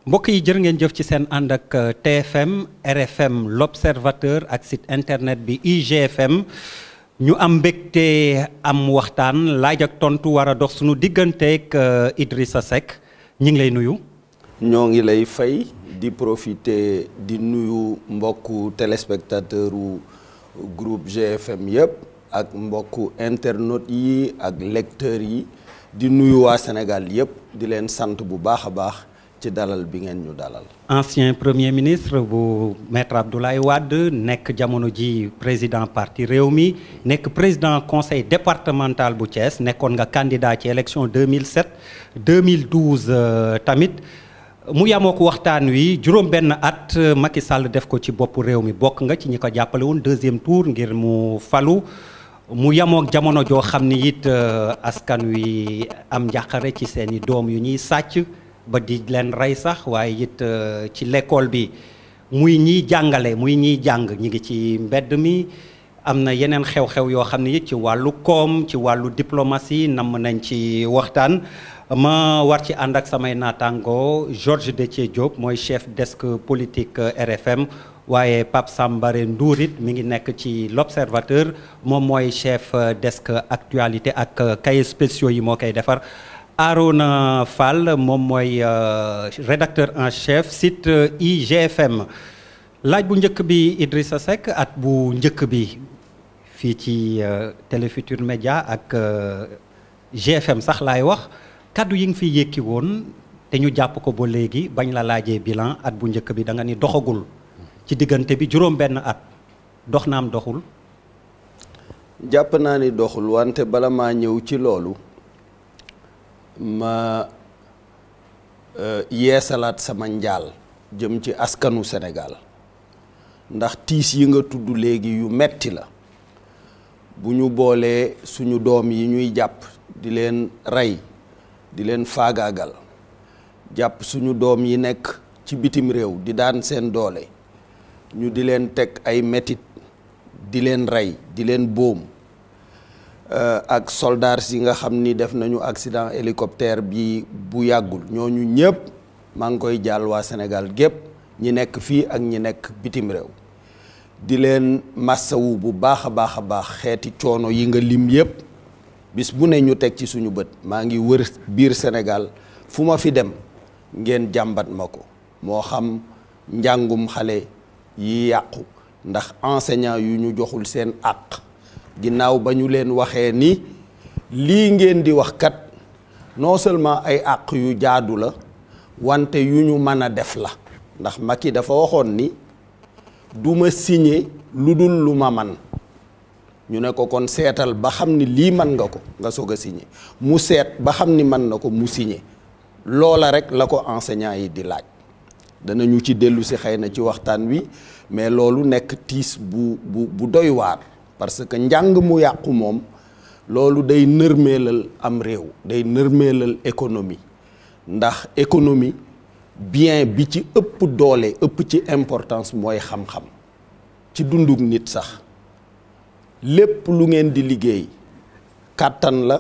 mbokk yi jërë ngeen jëf ci seen ànd ak TFM RFM l'Observateur ak site internet bi IGFM ñu am mbégte am waxtaan laaj ak tontu war a dox suñu digganteeg Idrissa Seck ñi ngi lay nuyu. ñoo ngi lay fay di profiter di nuyu mbokku téléspectateur u groupe GFM yëpp ak mbokku internautes yi ak lecteurs yi di nuyu waa Sénégal yëpp di leen sant bu baax a baax ci dalal bi ngeen ñu dalal. ancien premier ministre bu maître Abdoulaye Wade nekk jamono ji président parti Rewmi nekk président conseil départemental bu Thiès nekkoon nga candidat ci élection 2007 2012 tamit mu yamoo ko waxtaan wi juróom benn at Macky Sall def ko ci boppu réew mi bokk nga ci ñi ko jàppale woon deuxième tour ngir mu falu mu yamook jamono joo xam ni it askan wi am njàqare ci seeni doom yu ñuy sàcc ba di leen rey sax waaye it ci l'école bi muy ñiy jàngale muy ñiy jàng ñi ngi ci mbedd mi am na yeneen xew-xew yoo xam ne it ci wàllu koom ci wàllu diplomatie namm nañ ci waxtaan ma war ci ànd ak samay naataango Georges Déthié Diop mooy chef desk politique RFM waaye Pape Sambare Nduurit mi ngi nekk ci l'Observateur moom mooy chef desk actualité ak cahiers spéciaux yi moo koy defar Arona Fall moom mooy rédacteur en chef site IGFM laaj bu njëkk bi Idrissa Seck at bu njëkk bi fii ci Télé Futurs Médias ak GFM sax laay wax kaddu yi nga fi yëkki woon te ñu jàpp ko ba léegi bañ la laajee bilan at bu njëkk bi da nga ni doxagul ci diggante bi juróom benn at dox naam doxul. jàpp naa ni doxul wante bala maa ñëw ci loolu ma yeesalaat sama njaal jëm ci askanu Sénégal ndax tiis yi nga tudd léegi yu metti la bu ñu boolee suñu doom yi ñuy jàpp di leen rey di leen faagaagal jàpp suñu doom yi nekk ci bitim réew di daan seen doole ñu di leen teg ay metit di leen rey di leen boom ak soldats yi nga xam ni def nañu accident hélicoptère bi bu yàggul ñooñu ñëpp maa ngi koy jàll waa Sénégal gépp ñi nekk fii ak ñi nekk bitim réew di leen massawu bu baax a baax a baax xeeti coono yi nga lim yëpp bis bu ne ñu teg ci suñu bët maa ngi wër biir Sénégal fu ma fi dem ngeen jàmbat ma ko moo xam njàngum xale yi yàqu ndax enseignant yu ñu joxul seen àq ginnaaw ba ñu leen waxee ni lii ngeen di wax kat non seulement ay àq yu jaadu la wante yu ñu mën a def la ndax Macky dafa waxoon ni du ma signé lu dul lu ma man ñu ne ko kon seetal ba xam ni lii man nga ko nga soog a signé mu seet ba xam ni man na ko mu signé loola rek la ko enseignant yi di laaj danañu ci dellu si xëy na ci waxtaan wi mais loolu nekk tiis bu doy waar parce que njàng mu yàqu moom loolu day nërmeelal am réew day nërmeelal économie ndax économie bien bi ci ëpp doole ëpp ci importance mooy xam-xam ci dunduk nit sax lépp lu ngeen di liggéey kàttan la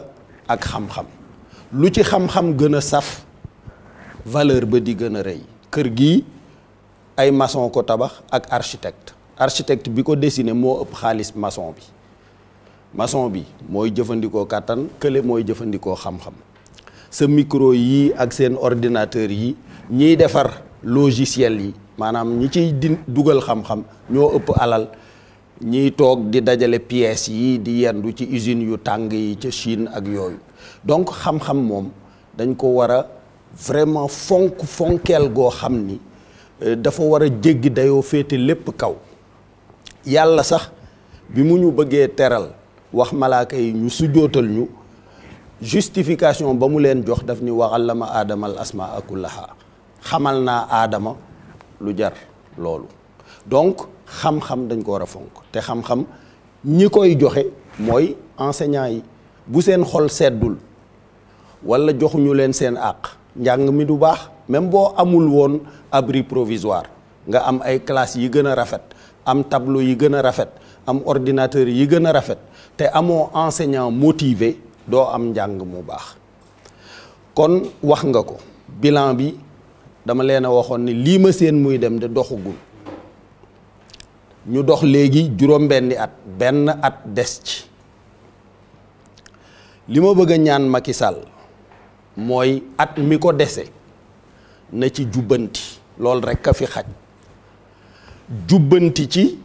ak xam-xam lu ci xam-xam gën a saf valeur ba di gën a rëy kër gi ay maçon ko tabax ak architecte bi ko dessiné moo ëpp xaalis maçon bi mooy jëfandikoo kàttan kële mooy jëfandikoo xam-xam sa micro yi ak seen ordinateur yi ñiy defar logiciel yi maanaam ñi ciy dugal xam-xam ñoo ëpp alal ñiy toog di dajale pièces yi di yendu ci usines yu tàng yi ca Chine ak yooyu donc xam-xam moom dañ ko war a vraiment fonkeel goo xam ni dafa war a jéggi dayoo féete lépp kaw yàlla sax bi mu ñu bëggee teral wax malaaka yi ñu sujjootal ñu justification ba mu leen jox daf ni wa allama aadama al asmaa kullaha xamal naa aadama lu jar loolu donc xam-xam dañ ko war a fonk te xam-xam ñi koy joxe mooy enseignant yi bu seen xol seddul walla joxuñu leen seen àq njàng mi du baax même boo amul woon abri provisoire nga am ay classes yi gën a rafet am tableau yi gën a rafet am ordinateur yi gën a rafet te amoo enseignant motivé doo am njàng mu baax kon wax nga ko bilan bi dama leen a waxoon ni lii ma seen muy dem de doxugul ñu dox léegi juróom-benni at benn at des ci li ma bëgg a ñaan Macky Sall mooy at mi ko dese na ci jubbanti loolu rekk a fi xaj jubbanti ci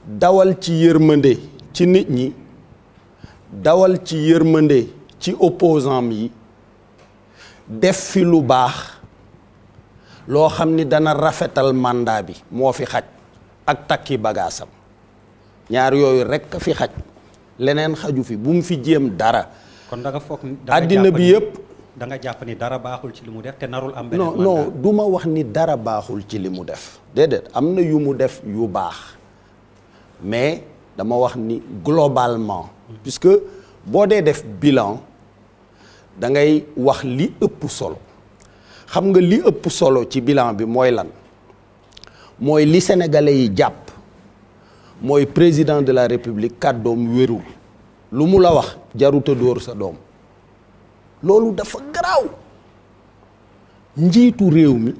dawal ci yërmande ci nit ñi dawal ci yërmande ci opposant yi def fi lu baax loo xam ni dana rafetal mandat bi moo fi xaj ak takki bagaasam ñaar yooyu rekk a fi xaj leneen xaju fi bu mu fi jéem dara. kon da nga foog àddina bi yëpp. da nga jàpp ni dara baaxul ci li mu def te narul am. beneen non non du ma wax ni dara baaxul ci li mu def. déedéet am na yu mu def yu baax mais dama wax ni globalement. puisque boo dee def bilan da ngay wax li ëpp solo xam nga li ëpp solo ci bilan bi mooy lan mooy li sénégalais yi jàpp mooy président de la république kàddoom wérul lu mu la wax jaruta dóor sa doom loolu dafa garaaw njiitu réew mi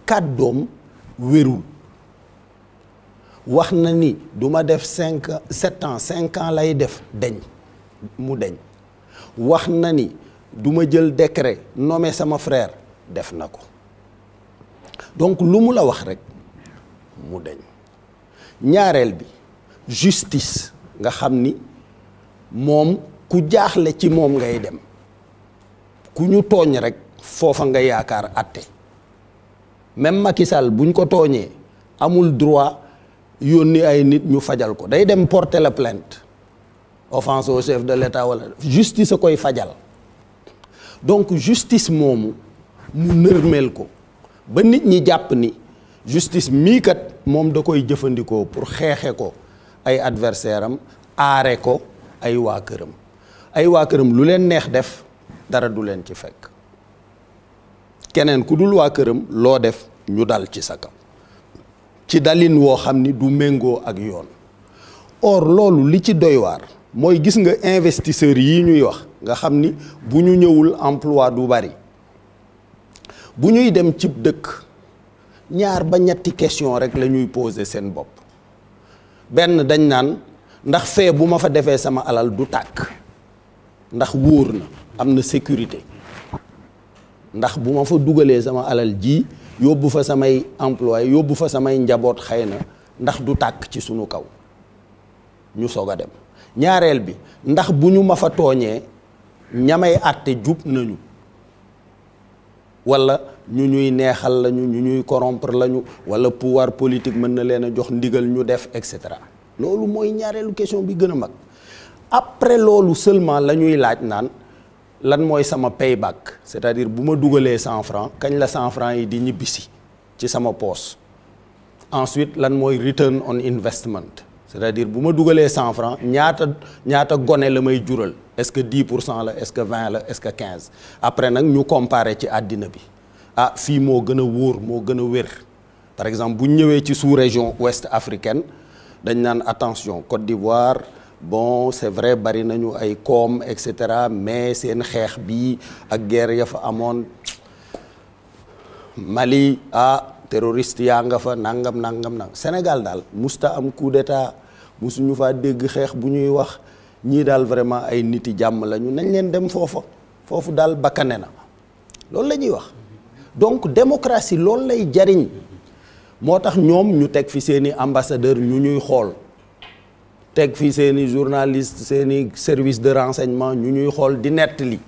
kàddoom wérul wax na ni du ma def 7 ans 5 ans lay def deñ mu deñ wax na ni du ma jël décret nommé sama frère def na ko donc lu mu la wax rek mu deñ ñaareel bi justice nga xam ni moom ku jaaxle ci moom ngay dem ku ñu tooñ rek foofa nga yaakaar àtte même Macky Sall buñ ko tooñee amul droit yónni ay nit ñu fajal ko day dem porter la plainte offense au chef de l'État wala justice a koy fajal donc justice moomu mu nërmeel ko ba nit ñi jàpp ni justice mii kat moom da koy jëfandikoo pour xeexe ko ay adversaire am aare ko ay waa këram lu leen neex def dara du leen ci fekk keneen ku dul waa këram loo def ñu dal ci sa kaw ci dalin woo xam ni du méngoo ak yoon or loolu li ci doy waar mooy gis nga investisseurs yi ñuy wax nga xam ni bu ñu ñëwul emploi du bari bu ñuy dem cib dëkk ñaar ba ñetti question rek la ñuy poser seen bopp benn dañ naan ndax fee bu ma fa defee sama alal du tàkk ndax wóor na am na sécurité ndax bu ma fa dugalee sama alal ji yóbbu fa samay emploi yóbbu fa samay njaboot xëy na ndax du tàkk ci sunu kaw ñu soog a dem ñaareel bi ndax bu ñu ma fa tooñee ñamay àtte jub nañu wala ñu ñuy neexal lañu ñu ñuy corrompre lañu wala pouvoir politique mën na leen a jox ndigal ñu def et cetera loolu mooy ñaareelu question bi gën a mag après loolu seulement la ñuy laaj naan lan mooy sama payback c'est-à-dire bu ma dugalee 100 francs kañ la 100 francs yi di ñibbisi ci sama poche ensuite lan mooy return on investment c'est-à-dire bu ma dugalee 100 francs ñaata gone la may jural est-ce que 10% la est-ce que 20 la est-ce que 15 après nag ñu comparer ci àddina bi ah fii moo gën a wóor moo gën a wér par exemple bu ñu ñëwee ci sous-région ouest africaine dañ naan attention Côte d'Ivoire bon c'est vrai bari nañu ay koom et cetera mais seen xeex bi ak guerre ya fa amoon Mali terroriste yaa nga fa nangam Sénégal daal musta am coup d'état musuñu faa dégg xeex bu ñuy wax ñii daal vraiment ay niti jàmm lañu nañ leen dem foofu daal bakkane na loolu la ñuy wax donc démocratie loolu lay jariñ moo tax ñoom ñu teg fi seeni ambassadeur ñu ñuy xool teg fi seeni journaliste seeni service de renseignement ñu ñuy xool di nettali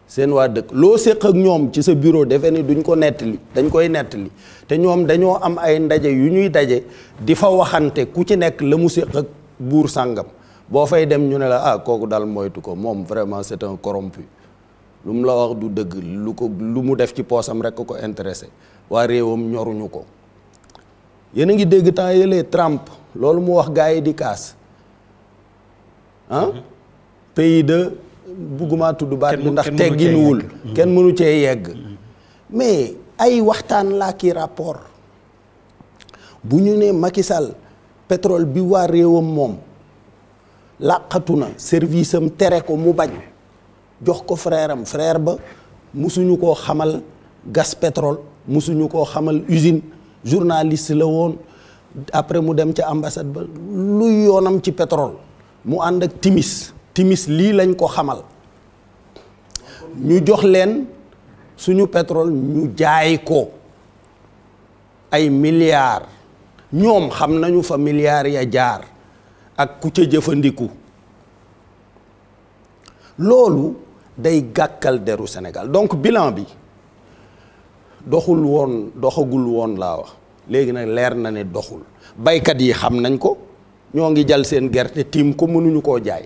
seen waa dëkk loo séq ak ñoom ci sa bureau defe ni duñ ko nettali dañ koy nettali te ñoom dañoo am ay ndaje yu ñuy daje di fa waxante ku ci nekk la mu séq ak buur sàngam boo fay dem ñu ne la kooku daal moytu ko moom vraiment c'est un corrompu lu mu la wax du dëgg lu mu def ci poosam rek ko intéressé waa réewam ñoruñu ko yéen a ngi dégg temps yëlee Trump loolu mu wax gars yi di kaas pays de bugguma tudd baat bi ndax tegginuwul kenn mënu cee yegg mais ay waxtaan laa ki rapport bu ñu ne Macky Sall pétrole bi waa réewam moom làqatu na service am tere ko mu bañ jox ko frère ba musuñu koo xamal gas pétrole musuñu koo xamal usine journaliste la woon après mu dem ca ambassade ba lu yoonam ci pétrole mu ànd ak timis lii lañ ko xamal ñu jox leen suñu pétrole ñu jaay ko ay milliards ñoom xam nañu fa milliards ya jaar ak ku ca jëfandiku loolu day gàkkal deru Sénégal donc bilan bi doxagul woon laa wax léegi nag leer na ne doxul baykat yi xam nañ ko ñoo ngi jal seen gerte tiim ko mënuñu koo jaay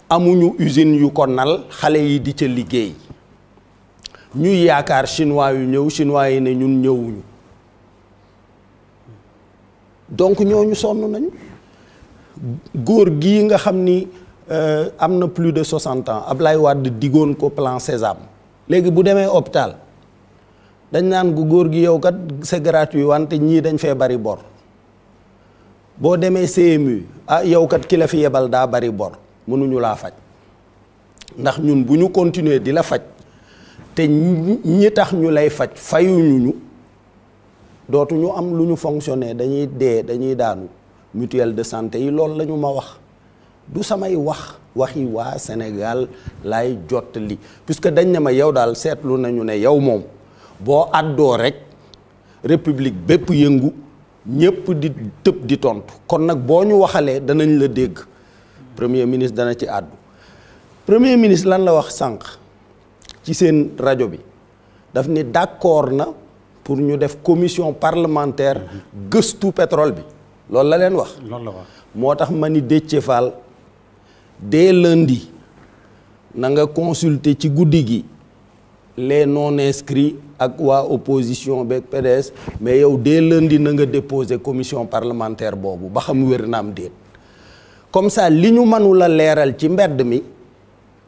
amuñu usine yu ko nal xale yi di ca liggéey ñuy yaakaar chinois yu ñëw chinois yi ne ñun ñëwuñu donc ñooñu sonn nañu góor gii nga xam ni am na plus de 60 ans Ablaye Wade diggoon ko plan Sésame léegi bu demee hôpital dañ naan gu góor gi yow kat c'est gratuit wante ñii dañ fee bari bor boo demee CMU yow kat ki la fi yebal daa bari bor mënuñu laa faj ndax ñun bu ñu continuer di la faj te ñi tax ñu lay faj fayuñu dootuñu am lu ñu fonctionner dañuy dee dañuy daanu mutuelle de santé yi loolu la ñu ma wax du samay waxi waa Sénégal lay jottali puisque dañ ne ma yow daal seetlu nañu ne yow moom boo àddoo rek république bépp yëngu ñëpp di tëb di tontu kon nag boo ñu waxalee danañ la dégg premier ministre dana ci àddu premier ministre lan la wax sànq ci seen rajo bi daf ni d'accord na pour ñu def commission parlementaire gëstu pétrole bi loolu la leen wax. loolu la wax moo tax ma ni Déthié Fall dès lundi na nga consulter ci guddi gi les non inscrits ak waa opposition beeg PDS mais yow dès lundi na nga déposer commission parlementaire boobu ba xam wér na am déet comme ça li ñu mënula leeral ci mbedd mi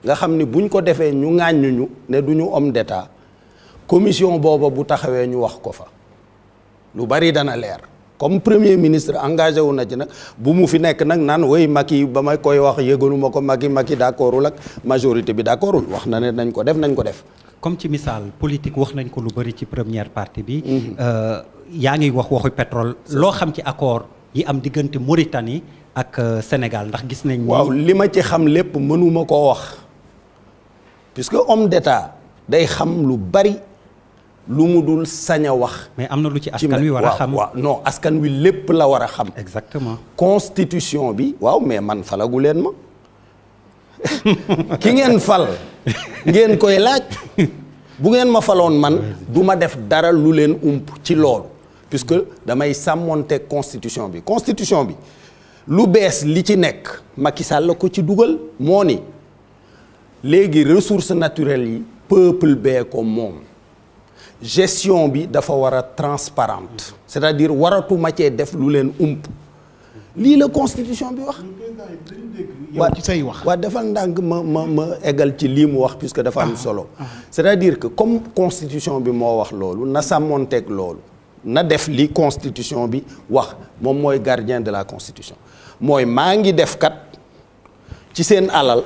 nga xam ni buñ ko defee ñu ŋàññuñu ne du ñu homme d'état commission booba bu taxawee ñu wax ko fa lu bari dana leer comme premier ministre engagé wu na ci nag bu mu fi nekk nag naan woy Macky ba ma koy wax yëgaluma ko Macky d'accordul ak majorité bi d'accordul wax na ne nañ ko def comme ci misaal politique wax nañ ko lu bari ci première partie bi yaa ngi waxu pétrole loo xam ci accord yi am diggante Mauritanie ak Sénégal ndax gis nañ ni waaw li ma ci xam lépp mënuma koo wax puisque homme d'état day xam lu bari lu mu dul sañ a wax. mais am na lu ci askan wi war a xam. waaw non askan wi lépp la war a xam. exactement constitution bi waaw mais man falagu leen ma ki ngeen fal ngeen koy laaj bu ngeen ma faloon man du ma def dara lu leen ump ci loolu puisque damay sàmmonte constitution bi lu bees li ci nekk Macky Sall la ko ci dugal moo ni léegi ressources naturelles yi peuple bee ko moom gestion bi dafa war a transparente c'est-à-dire waratuma cee def lu leen ump lii la constitution bi wax. yow ci say wax waa defal ndànk ma eggal ci lii mu wax puisque dafa am solo c'est-à-dire que comme constitution bi moo wax loolu na sàmmonteeg loolu na def li constitution bi wax moom mooy gardien de la constitution mooy maa ngi def kat ci seen alal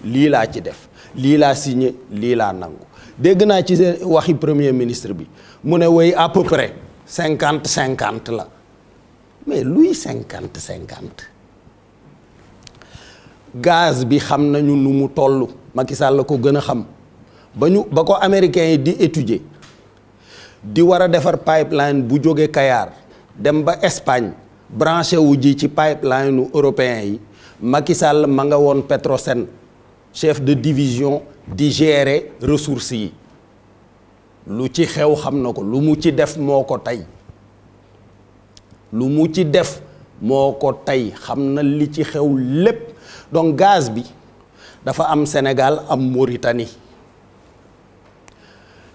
lii laa ci def lii laa signé lii laa nangu dégg naa ci seen waxi premier ministre bi mu ne woy à peu près 50-50 la mais luy 50-50 gaz bi xam nañu nu mu toll Macky Sall la ko gën a xam ba ko américains yi di étudier di war a defar pipeline bu jóge Kayar dem ba Espagne branché wu ji ci pipeline u européens yi Macky Sall ma nga woon Petrosen chef de division di gérer ressources yi lu ci xew xam na ko lu mu ci def moo ko tey xam na li ci xew lépp donc gaz bi dafa am Sénégal am Mauritanie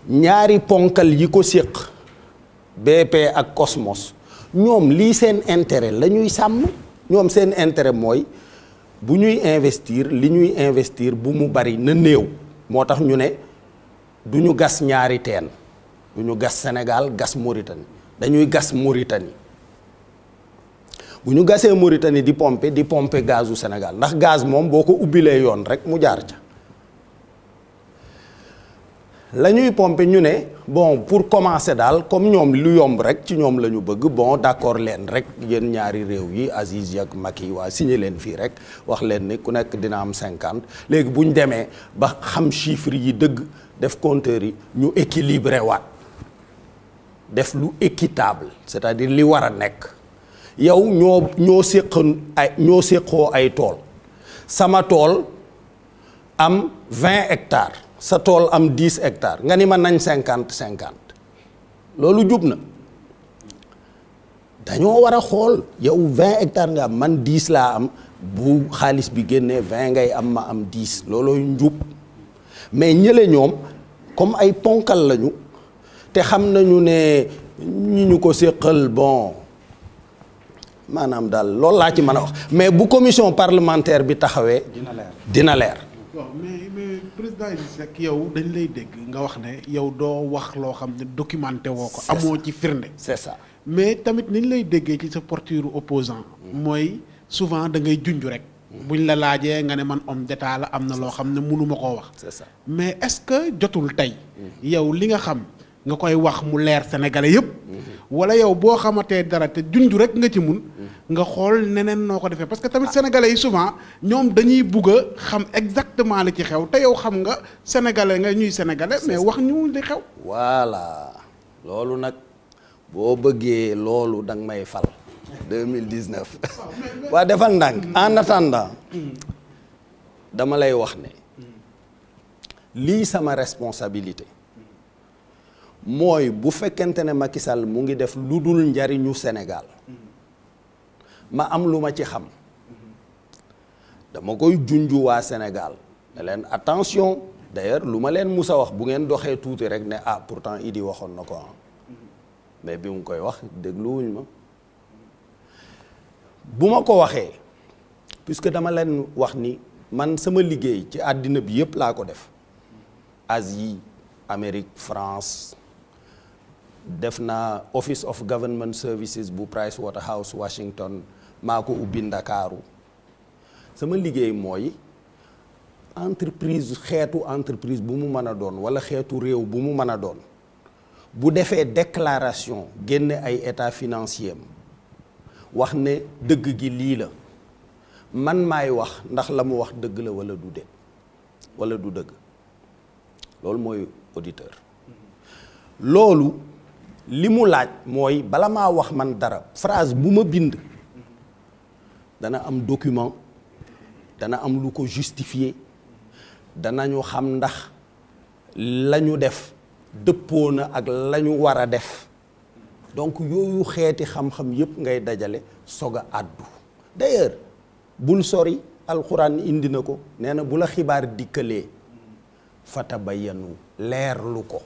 ñaari ponkal yi ko séq BP ak Cosmos ñoom lii seen intérêt la ñuy sàmm ñoom seen intérêt mooy bu ñuy investir li ñuy investir bu mu bari na néew moo tax ñu ne du ñu gas ñaari teen du ñu gas Sénégal gas Mauritanie dañuy gas Mauritanie bu ñu gasee Mauritanie di pomper gazu Sénégal ndax gaz moom boo ko ubbilee yoon rek mu jaar ca la ñuy pomper ñu ne bon pour commencer daal comme ñoom lu yomb rek ci ñoom la ñu bëgg bon d'accord leen rek yéen ñaari réew yi Aziz ak Macky waa signé leen fii rek wax leen ni ku nekk dina am 50 léegi bu ñu demee ba xam chiffres yi dëgg def compteur yi ñu équilibré waat def lu équitable c'est-à-dire li war a nekk yow ñoo séqoo ay tool sama tool am 20 hectares sa tool am 10 hectares nga ni ma nañ 50-50 loolu jub na dañoo war a xool yow 20 hectares nga am man 10 laa am bu xaalis bi génnee 20 ngay am ma am 10 loolooy njub mais ñële ñoom comme ay ponkal lañu te xam nañu ne ñi ñu ko séqal bon maanaam daal loolu laa ci mën a wax mais bu commission parlementaire bi taxawee dina leer waaw mais président Idrissa Seck yow dañ lay dégg nga wax ne yow doo wax loo xam ne documenté woo ko amoo ci firnde c'est ça mais tamit niñ lay déggee ci sa posture opposant mooy souvent da ngay junj rek buñ la laajee nga ne man homme d'état la am na loo xam ne mënuma koo wax c'est ça mais est-ce que jotul tey yow li nga xam nga koy wax mu leer sénégalais yëpp wala yow boo xamatee dara te junj rek nga ci mun nga xool neneen noo ko defee parce que tamit sénégalais yi souvent ñoom dañuy bugg a xam exactement li ci xew te yow xam nga sénégalais nga ñuy sénégalais mais wax ñu li xew voilà loolu nag boo bëggee loolu danga may fal 2019 waa defal ndànk en attendant dama lay wax ne lii sama responsabilité mooy bu fekkente ne Macky Sall mu ngi def lu dul njariñu Sénégal ma am lu ma ci xam dama koy junju waa Sénégal ne leen attention d'ailleurs lu ma leen musa wax bu ngeen doxee tuuti rek ne ah pourtant Idi waxoon na ko mais bi mu koy wax dégluwuñ ma bu ma ko waxee puisque dama leen wax ni man sama liggéey ci àddina bi yépp laa ko def Asie Amérique France def naa Office of Government Services bu Pricewaterhouse Washington maa ko ubbi Ndakaaru sama liggéey mooy entreprise xeetu entreprise bu mu mën a doon wala xeetu réew bu mu mën a doon bu defee déclaration génne ay état financier am wax ne dëgg gi lii la man maay wax ndax la mu wax dëgg la wala du dëgg wala du dëgg loolu mooy auditeur loolu li mu laaj mooy bala maa wax man dara phrase bu ma bind dana am document dana am lu ko justifier danañu xam ndax la ñu def dëppoo na ak la ñu war a def donc yooyu xeeti xam-xam yépp ngay dajale soog a àddu d'ailleurs bul sori alxuraan indi na ko nee na bu la xibaar dikkalee fatabayanu leerlu ko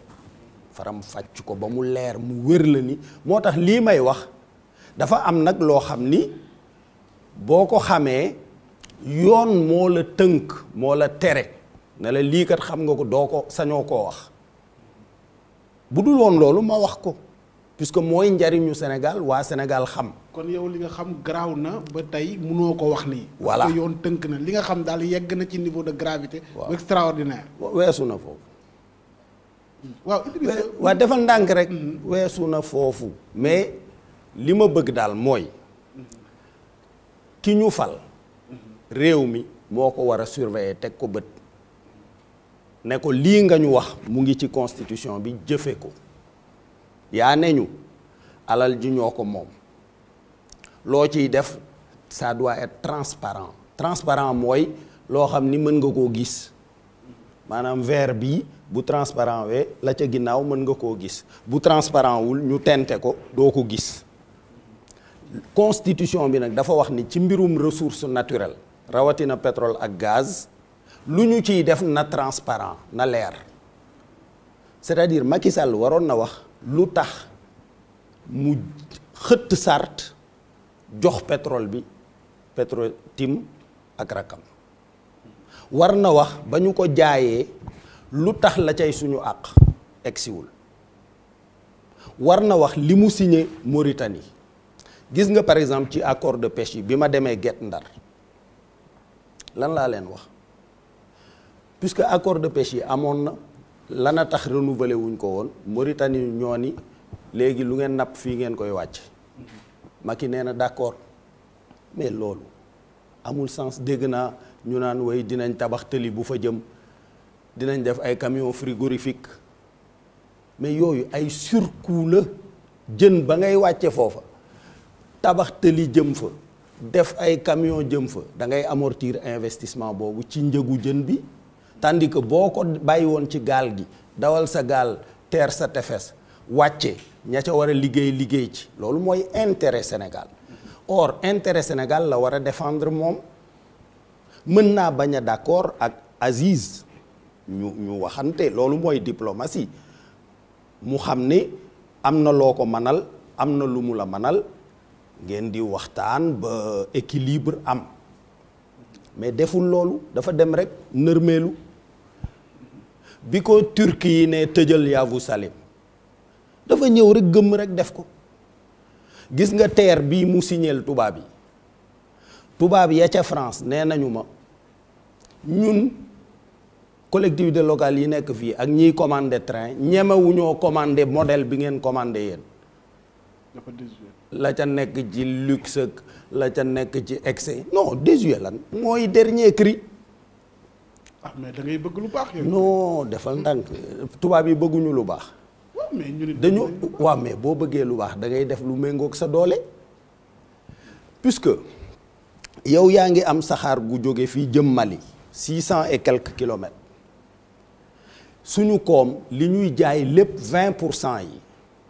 faram fàcc ko ba mu leer mu wér la ni moo tax lii may wax dafa am nag loo xam ni boo ko xamee yoon moo la tënk moo la tere ne la lii kat xam nga ko doo ko sañoo koo wax bu dul woon loolu ma wax ko puisque mooy njariñu Sénégal waa Sénégal xam. kon yow li nga xam garaaw na ba tey mënoo ko wax nii. voilà parce que yoon tënk na li nga xam daal yegg na ci niveau de gravité. waaw extraordinaire. weesu na foofu. waaw waa defal ndànk rek. weesu na foofu. mais li ma bëgg daal mooy ki ñu fal. réew mi moo ko war a surveiller teg ko bët. ne ko lii nga ñu wax mu ngi ci constitution bi jëfe ko. yaa ne ñu alal ji ñoo ko moom loo ciy def ça doit être transparent transparent mooy loo xam ni mën nga koo gis maanaam verre bii bu transparent wee la ca ginnaaw mën nga koo gis bu transparent wul ñu tente ko doo ko gis constitution bi nag dafa wax ni ci mbirum ressource naturelle rawatina pétrole ak gaz lu ñu ciy def na transparent na leer c'est-à-dire Macky Sall waroon na wax lu tax mu xëtt sart jox pétrole bi Petro-Tim ak rakam war na wax ba ñu ko jaayee lu tax la cay suñu àq egsiwul war na wax li mu signé Mauritanie gis nga par exemple ci accord de pêche yi bi ma demee Guet Ndar lan laa leen wax puisque accord de pêche yi amoon na lana tax renouveler wuñ ko woon Mauritanie ñoo ni léegi lu ngeen napp fii ngeen koy wàcc Macky nee na d'accord mais loolu amul sens. dégg naa ñu naan way dinañ tabax tëli bu fa jëm dinañ def ay camion frigorifique mais yooyu ay surcoût la. jën ba ngay wàcce foofa tabax tëli jëm fa def ay camion jëm fa da ngay amortir investissement boobu ci njëgu jën bi tandis que boo ko bàyyi woon ci gaal gi dawal sa gaal teer sa tefes wàcce ña ca war a liggéey ci loolu mooy intérêt Sénégal. or intérêt Sénégal la war a défendre moom. mën naa bañ a d'accord ak Aziz ñu waxante loolu mooy diplomatie mu xam ni am na loo ko manal am na lu mu la manal ngeen di waxtaan ba équilibre am mais deful loolu dafa dem rek nërmeelu bi ko Turquie yi ne tëjal Yavuz-Salim dafa ñëw rek gëmm rek def ko. gis nga terre bii mu signeel tubaab ya ca France nee nañu ma ñun collectivité locale yi nekk fii ak ñiy commandé train ñemewuñoo commandé modèle bi ngeen commandé yéen. la ca nekk ci luxe ak la ca nekk ci excès non désuet lan mooy dernier cri. ah mais da ngay bëgg lu baax yow. non defal ndànk tubaab yi bëgguñu lu baax. mais ñu dañu waaw mais boo bëggee lu baax da ngay def lu méngoog sa doole puisque yow yaa ngi am saxaar gu jóge fii jëm Mali 600 et quelques kilomètres suñu koom li ñuy jaay lépp 20% yi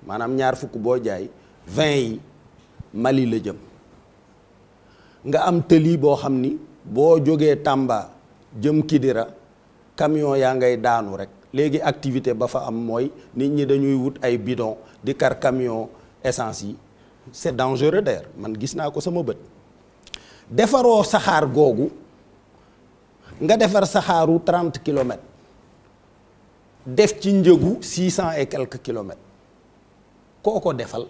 maanaam ñaar fukk boo jaay 20 yi Mali la jëm nga am tëli boo xam ni boo jógee Tamba jëm Kidira camion yaa ngay daanu rek. léegi activité ba fa am mooy nit ñi dañuy wut ay bidon di kar camion essence yi c'est dangereux d'ailleurs man gis naa ko sama bët defaroo saxaar googu nga defar saxaaru 30 kilomètres def ci njëgu 600 et quelques kilomètres koo ko defal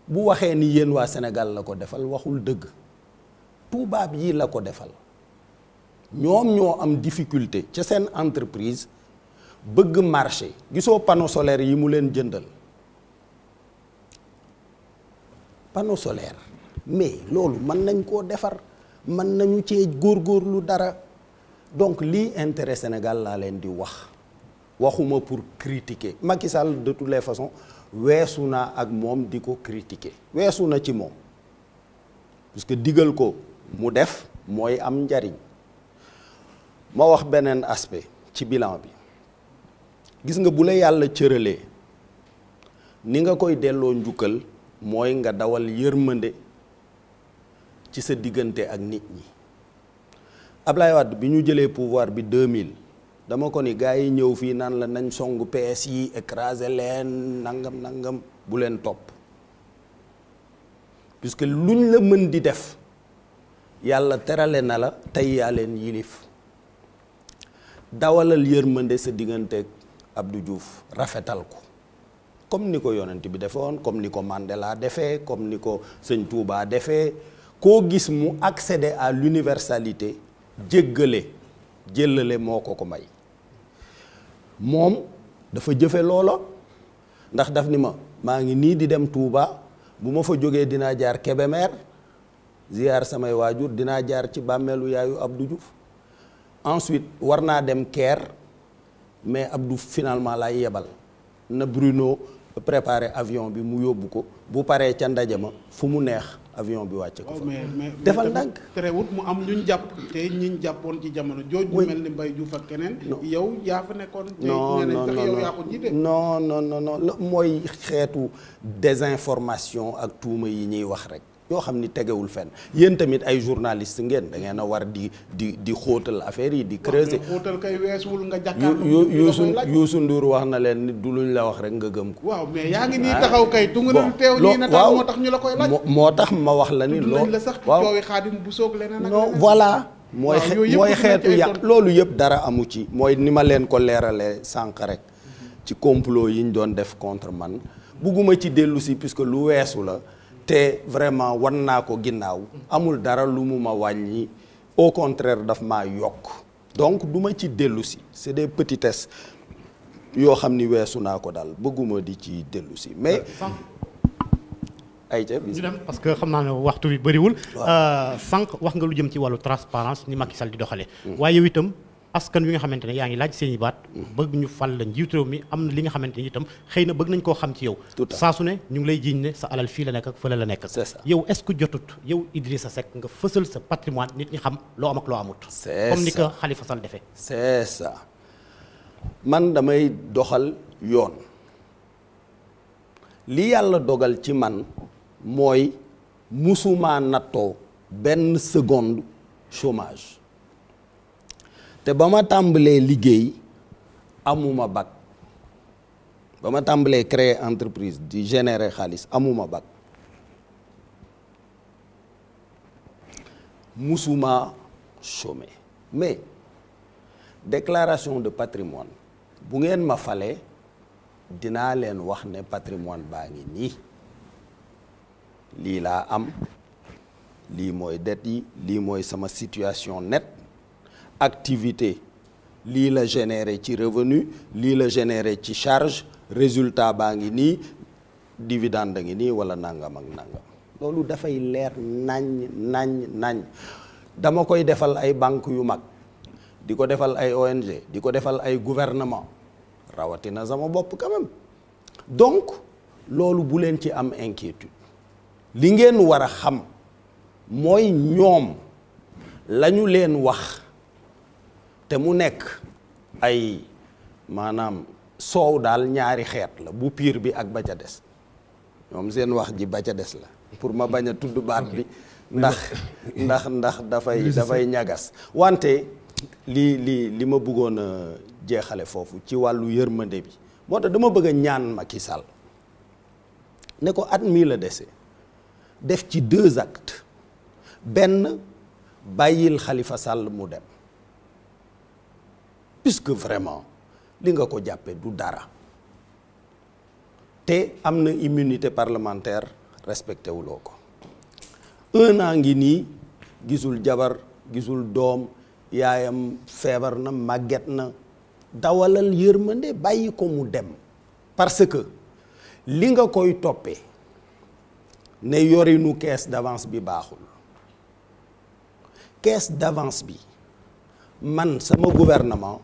bu waxee ni yéen waa Sénégal la ko defal waxul dëgg tubaab yi la ko defal ñoom ñoo am difficulté ca seen entreprise bëgg marché gisoo panneau solaire yi mu leen jëndal panneau solaire mais loolu mën nañ koo defar mën nañu cee góorgóorlu dara donc lii intérêt Sénégal laa leen di waxuma pour critiquer Macky Sall de toutes les façons weesu naa ak moom di ko critiquer weesu na ci moom parce que digal ko mu def mooy am njariñ ma wax beneen aspect ci bilan bi gis nga bu la yàlla cëralee ni nga koy delloo njukkal mooy nga dawal yërmande ci sa diggante ak nit ñi Ablaye Wade bi ñu jëlee pouvoir bi 2000 dama ko ni gars yi ñëw fii naan la nañ songu PS yi écraser leen nangam bu leen topp puisque luñ la mën di def yàlla terale na la tey yaa leen yilif dawalal yërmande sa digganteeg Abdou Diouf rafetal ko comme ni ko yonent bi defe woon comme ni ko Mandela defee comme ni ko Sëñ Touba defee koo gis mu accéder à l'universalité jéllale moo ko may moom dafa jëfe loola ndax daf ni maa ngi nii di dem Touba bu ma fa jógee dinaa jaar Kébémer ziyaar samay waajur dinaa jaar ci bàmmeelu yaayu Abdou Diouf ensuite war naa dem Caire mais Abdou finalement laay yebal na Bruno préparer avion bi mu yóbbu ko bu paree ca ndaje ma fu mu neex avion bi wàcce ko fa defal ndànk terewut mu am ñu jàpp te ñi jàppoon ci jamono jooju ñu mel ni Mbaye Diouf ak keneen yow yaa fa nekkoon yow yaa ko jiite non mooy xeetu désinformation ak tuuma yi ñuy wax rek yoo xam ni tegewul fenn yéen tamit ay journaliste ngeen da ngeen a war di xóotal affaire yi di creuser xóotal kay weesuwul nga jàkkaarloo Youssou Ndour wax na leen ni du luñ la wax rek nga gëm ko waaw mais yaa ngi nii taxaw kay tu nga doon teew nii na tax moo tax ñu la koy laaj moo tax ma wax la ni loolu la sax coowi Xaadim bu soog leneen non voilà mooy xeetu yàq loolu yëpp dara amu ci mooy ni ma leen ko leeralee sànq rek ci complot yi ñu doon def contre man bugguma ci dellu si puisque lu weesu la te vraiment wan naa ko ginnaaw amul dara lu mu ma wàññi au contraire daf maa yokk donc du ma ci dellu si c'est des petitesses yoo xam ni weesu naa ko daal bëgguma di ci dellu si mais ay ca ñu dem parce que xam naa ne waxtu bi bëriwul sànq wax nga lu jëm ci wàllu transparence ni Macky Sall di doxalee waaye yow itam askan wi nga xamante ne yaa ngi laaj seen i baat bëgg ñu fal la njiitu réew mi am na li nga xamante ne itam xëy na bëgg nañ koo xam ci yow saa su ne ñu ngi lay jiiñ ne sa alal fii la nekk ak fële la nekk yow est-ce que jotut yow Idrissa Seck nga fësal sa patrimoine nit ñi xam loo am ak loo amut comme ni ko Khalifa Sall defee c'est ça man damay doxal yoon li yàlla dogal ci man mooy musuma nattoo benn seconde chômage te ba ma tàmbalee liggéey amuma bac ba ma tàmbalee créer entreprise di générer xaalis amuma bac musuma chômer mais déclaration de patrimoine bu ngeen ma falee dinaa leen wax ne patrimoine baa ngi nii lii laa am lii mooy dette yi lii mooy sama situation nette activité lii la généré ci revenu lii la généré ci charge résultat baa ngi nii dividende ngi nii wala nangam ak nangam loolu dafay leer nañ dama koy defal ay banque yu mag di ko defal ay ONG di ko defal ay gouvernement rawatina sama bopp quand même donc loolu bu leen ci am inquiétude li ngeen war a xam mooy ñoom lañu leen wax te mu nekk ay maanaam soow daal ñaari xeet la bu piir bi ak ba ca des ñoom seen wax ji ba ca des la pour ma bañ a tudd baat bi ndax dafay ñagas wante li ma bëggoon a jeexale foofu ci wàllu yërmande bi moo tax dama bëgg a ñaan Macky Sall ne ko at mii la dese def ci 2 actes benn bàyyil Khalifa Sall mu dem puisque vraiment li nga ko jàppe du dara te am na immunité parlementaire respecté wuloo ko 1 an ngi nii gisul jabar gisul doom yaayam feebar na màgget na dawalal yërmande bàyyi ko mu dem parce que li nga koy toppee ne yorinu caisse d'avance bi baaxul caisse d'avance bi man sama gouvernement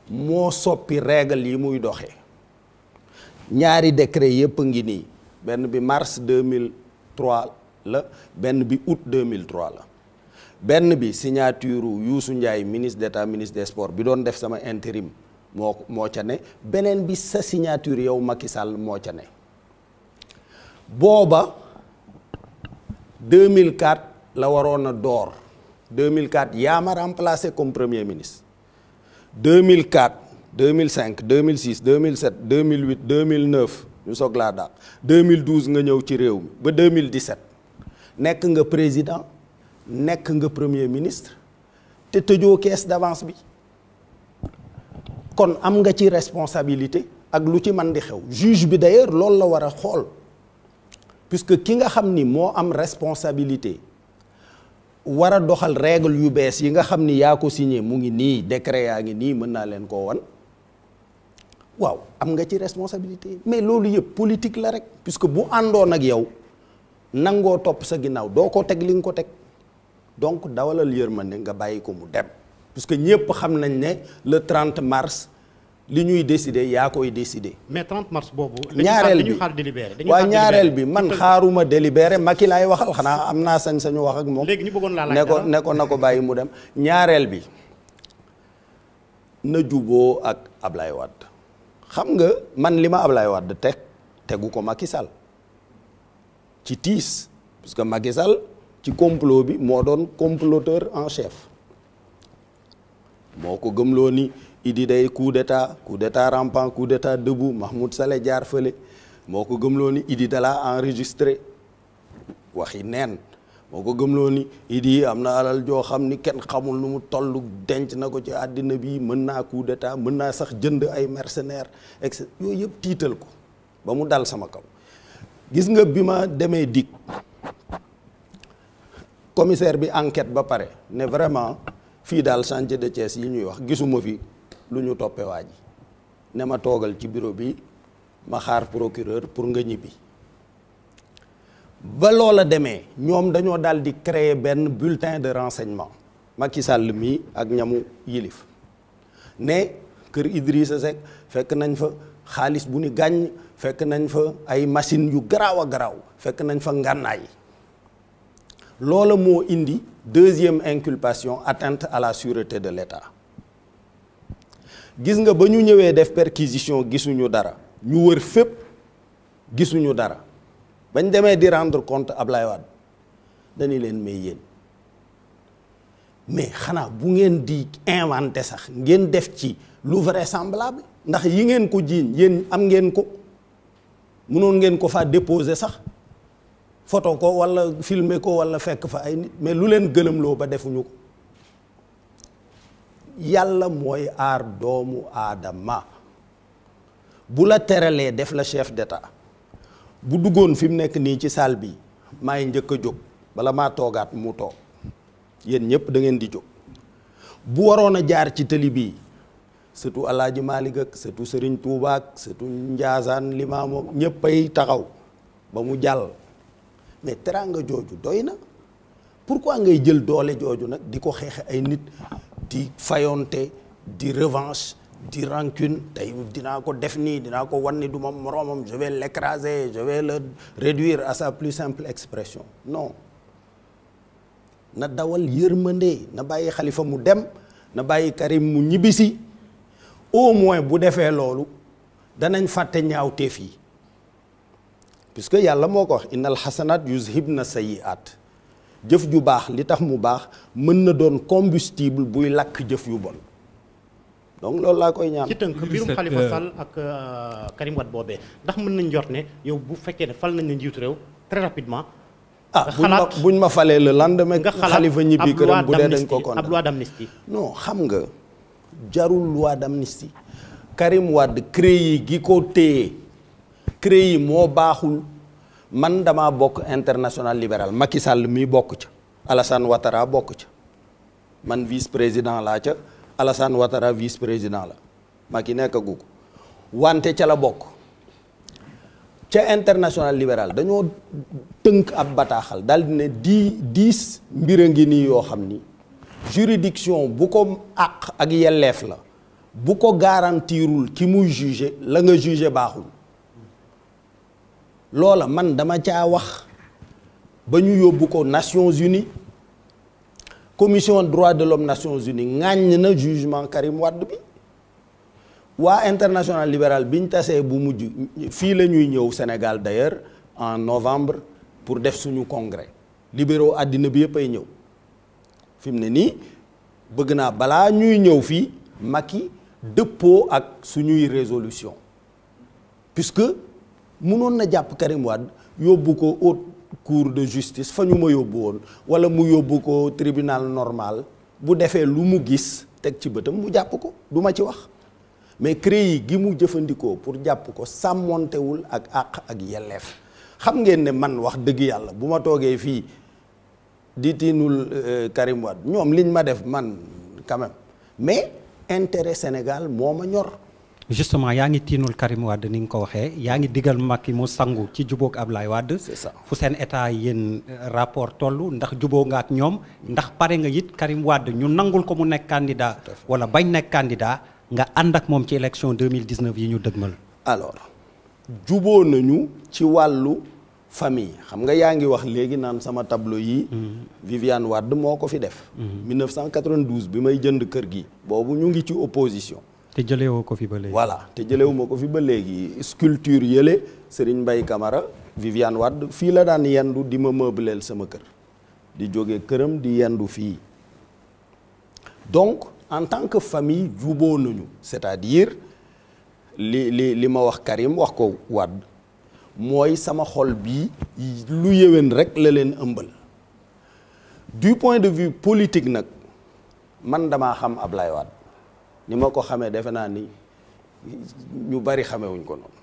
moo soppi règle yi muy doxee ñaari décret yépp ngi nii benn bi mars 2003 la benn bi août 2003 la benn bi signature Youssou Ndiaye ministre d'État ministre des sports bi doon def sama intérim moo ca ne beneen bi sa signature yow Macky Sall moo ca ne booba 2004 la waroon a door 2004 yaa ma remplacé comme premier ministre 2004 2005 2006 2007 2008 2009 ñu soog laa dàq 2012 nga ñëw ci réew mi ba 2017 nekk nga président nekk nga premier ministre te tëjoo caisse d'avance bi kon am nga ci responsabilité ak lu ci man di xew juge bi d'ailleurs loolu la war a xool puisque ki nga xam ni moo am responsabilité war a doxal règle yu bees yi nga xam ni yaa ko signé mu ngi nii décret yaa ngi nii mën naa leen koo wan waaw am nga ci responsabilité mais loolu yëpp politique la rek puisque bu àndoon ak yow nangoo topp sa ginnaaw doo ko teg li nga ko teg donc dawalal yërmande nga bàyyi ko mu dem puisque ñëpp xam nañ ne le 30 mars li ñuy décider yaa koy décider. mais 30 mars boobu. ñaareel bi dañuy xaar délibéré. waaw ñaareel bi man xaaruma délibéré Macky laay waxal xanaa am naa sañ-sañu wax ak moom. léegi ñu bëggoon laa laaj ne ko na ko bàyyi mu dem ñaareel bi na juboo ak Ablaye Wade xam nga man li ma Ablaye Wade tegu ko Macky Sall ci tiis parce que Macky Sall ci complot bi moo doon comploteur en chef moo ko gëmloo ni Idi day coup d'état rampant coup d'état debout Mahmoud Saleh jaar fële moo ko gëmloo ni Idi dala enregistré waxi neen moo ko gëmloo ni Idi am na alal joo xam ni kenn xamul nu mu toll denc na ko ci àddina bi mën naa coup d'état mën naa sax jënd ay mercenaires etc yooyu yëpp tiital ko ba mu dal sama kaw gis nga bi ma demee dik commissaire bi enquête ba pare ne vraiment fii daal chantier de Thiès yi ñuy wax gisuma fi lu ñu toppee waa ji ne ma toogal ci bureau bi ma xaar procureur pour nga ñibbi ba loola demee ñoom dañoo daal di créer benn bulletin de renseignement Macky Sall mii ak ñamu yilif ne kër Idrissa Seck fekk nañ fa xaalis bu ni gàññ fekk nañ fa ay machines yu garaaw a garaaw fekk nañ fa ngànnaay loola moo indi deuxième inculpation atteinte à la sûreté de l'État gis nga ba ñu ñëwee def perquisition gisuñu dara ñu wër fépp gisuñu dara bañ demee di rendre compte Ablaye Wade dañu leen may yéen mais xanaa bu ngeen di inventé sax ngeen def ci lu vraisemblable ndax yi ngeen ko jiiñ yéen am ngeen ko mënoon ngeen ko fa déposer sax photo ko walla filmer ko walla fekk fa ay nit mais lu leen gëlëmloo ba defuñu ko yàlla mooy aar doomu aadama bu la teralee def la chef d'état bu duggoon fi mu nekk nii ci salle bi maay njëkk a jóg bala maa toogaat mu toog yéen ñëpp da ngeen di jóg bu waroon a jaar ci tëli bii surtout Alaaji Maalik ak surtout Sëriñ Tuubaa ak surtout Njaasaan Limaamu ñëppay taxaw ba mu jàll mais teraanga jooju doy na pourquoi ngay jël doole jooju nag di ko xeexe ay nit di fayonte di revanche di rancune tey dinaa ko def nii dinaa ko wan ni du ma moroomam je vais l'écraser je vais le réduire à sa plus simple expression non na dawal yërmande na bàyyi Xalifa mu dem na bàyyi Karim mu ñibbisi au moins bu defee loolu danañ fàtte ñaawteef yi puisque yàlla moo ko wax innal xasanaat yuzhibna sayyi'aat jëf ju baax li tax mu baax mën na doon combustible buy lakk jëf yu bon donc loolu laa koy ñaan. ci tënk mbirum Khalifa Sall ak Karim Wade boobee ndax mën nañ jot ne yow bu fekkee ne fal nañ la njiitu réew très rapidement. buñ ma falee le lendemain. nga xalaat Khalifa ñibbi këram bu dee dañ ko condamné ab loi d'amnistie. non xam nga jarul loi d'amnistie Karim Wade CREI gi ko téye CREI moo baaxul man damaa bokk international libéral Macky Sall mii bokk ca Alassane Ouattara bokk ca man vice président laa ca Alassane Ouattara vice président la Macky nekkagu ko wante ca la bokk ca international libéral dañoo tënk ab bataaxal daal di ne 10 mbir a ngi nii yoo xam ni juridiction bu ko àq ak yelleef la bu ko garantirul ki muy juger la nga juger baaxul loola man dama caa wax ba ñu yóbbu ko Nations Unies commission droits de l'homme Nations Unies ŋàññ na jugement Karim Wade bi waa international libéral bi ñu tasee bu mujj fii la ñuy ñëw Sénégal d'ailleurs en novembre pour def suñu congrès libéraux àddina bi yëpp ay ñëw fi mu ne nii bëgg naa balaa ñuy ñëw fii Macky dëppoo ak suñuy résolution puisque mënoon na jàpp Karim Wade yóbbu ko haute cour de justice fa ñu ma yóbbu woon wala mu yóbbu ko tribunal normal bu defee lu mu gis teg ci bëtam mu jàpp ko du ma ci wax mais CREI gi mu jëfandikoo pour jàpp ko sàmmontewul ak àq ak yelleef xam ngeen ne man wax dëgg yàlla bu ma toogee fii di tiinul Karim Wade ñoom liñ ma def man quand même mais intérêt Sénégal moo ma ñor. justement yaa ngi tiinul Karim Wade ni nga ko waxee yaa ngi digal Macky mu sangu ci jubóog Ablaye Wade. c'est ça fu seen état yéen rapport toll ndax jubóo nga ak ñoom ndax pare nga it Karim Wade ñu nangul ko mu nekk candidat wala bañ nekk candidat nga ànd ak moom ci élection 2019 yi ñu dëgmal. alors jubóo nañu ci wàllu famille xam nga yaa ngi wax léegi naan sama tableau yi Viviane Wade moo ko fi def 1992 bi may jënd kër gi boobu ñu ngi ci opposition te jëlewoo ko fi ba léegi. voilà te jëlewuma ko fi ba léegi sculpture yële Serigne Mbaye Camara Viviane Wade fii la daan yendu di ma meubleel sama kër di jóge këram di yendu fii donc en tant que famille juboo nañu c'est-à-dire li ma wax Karim wax ko Wade mooy sama xol bii lu yéwén rek la leen ëmbal du point de vue politique nag man damaa xam Ablaye Wade ni ma ko xamee defe naa ni ñu bari xamewuñ ko noonu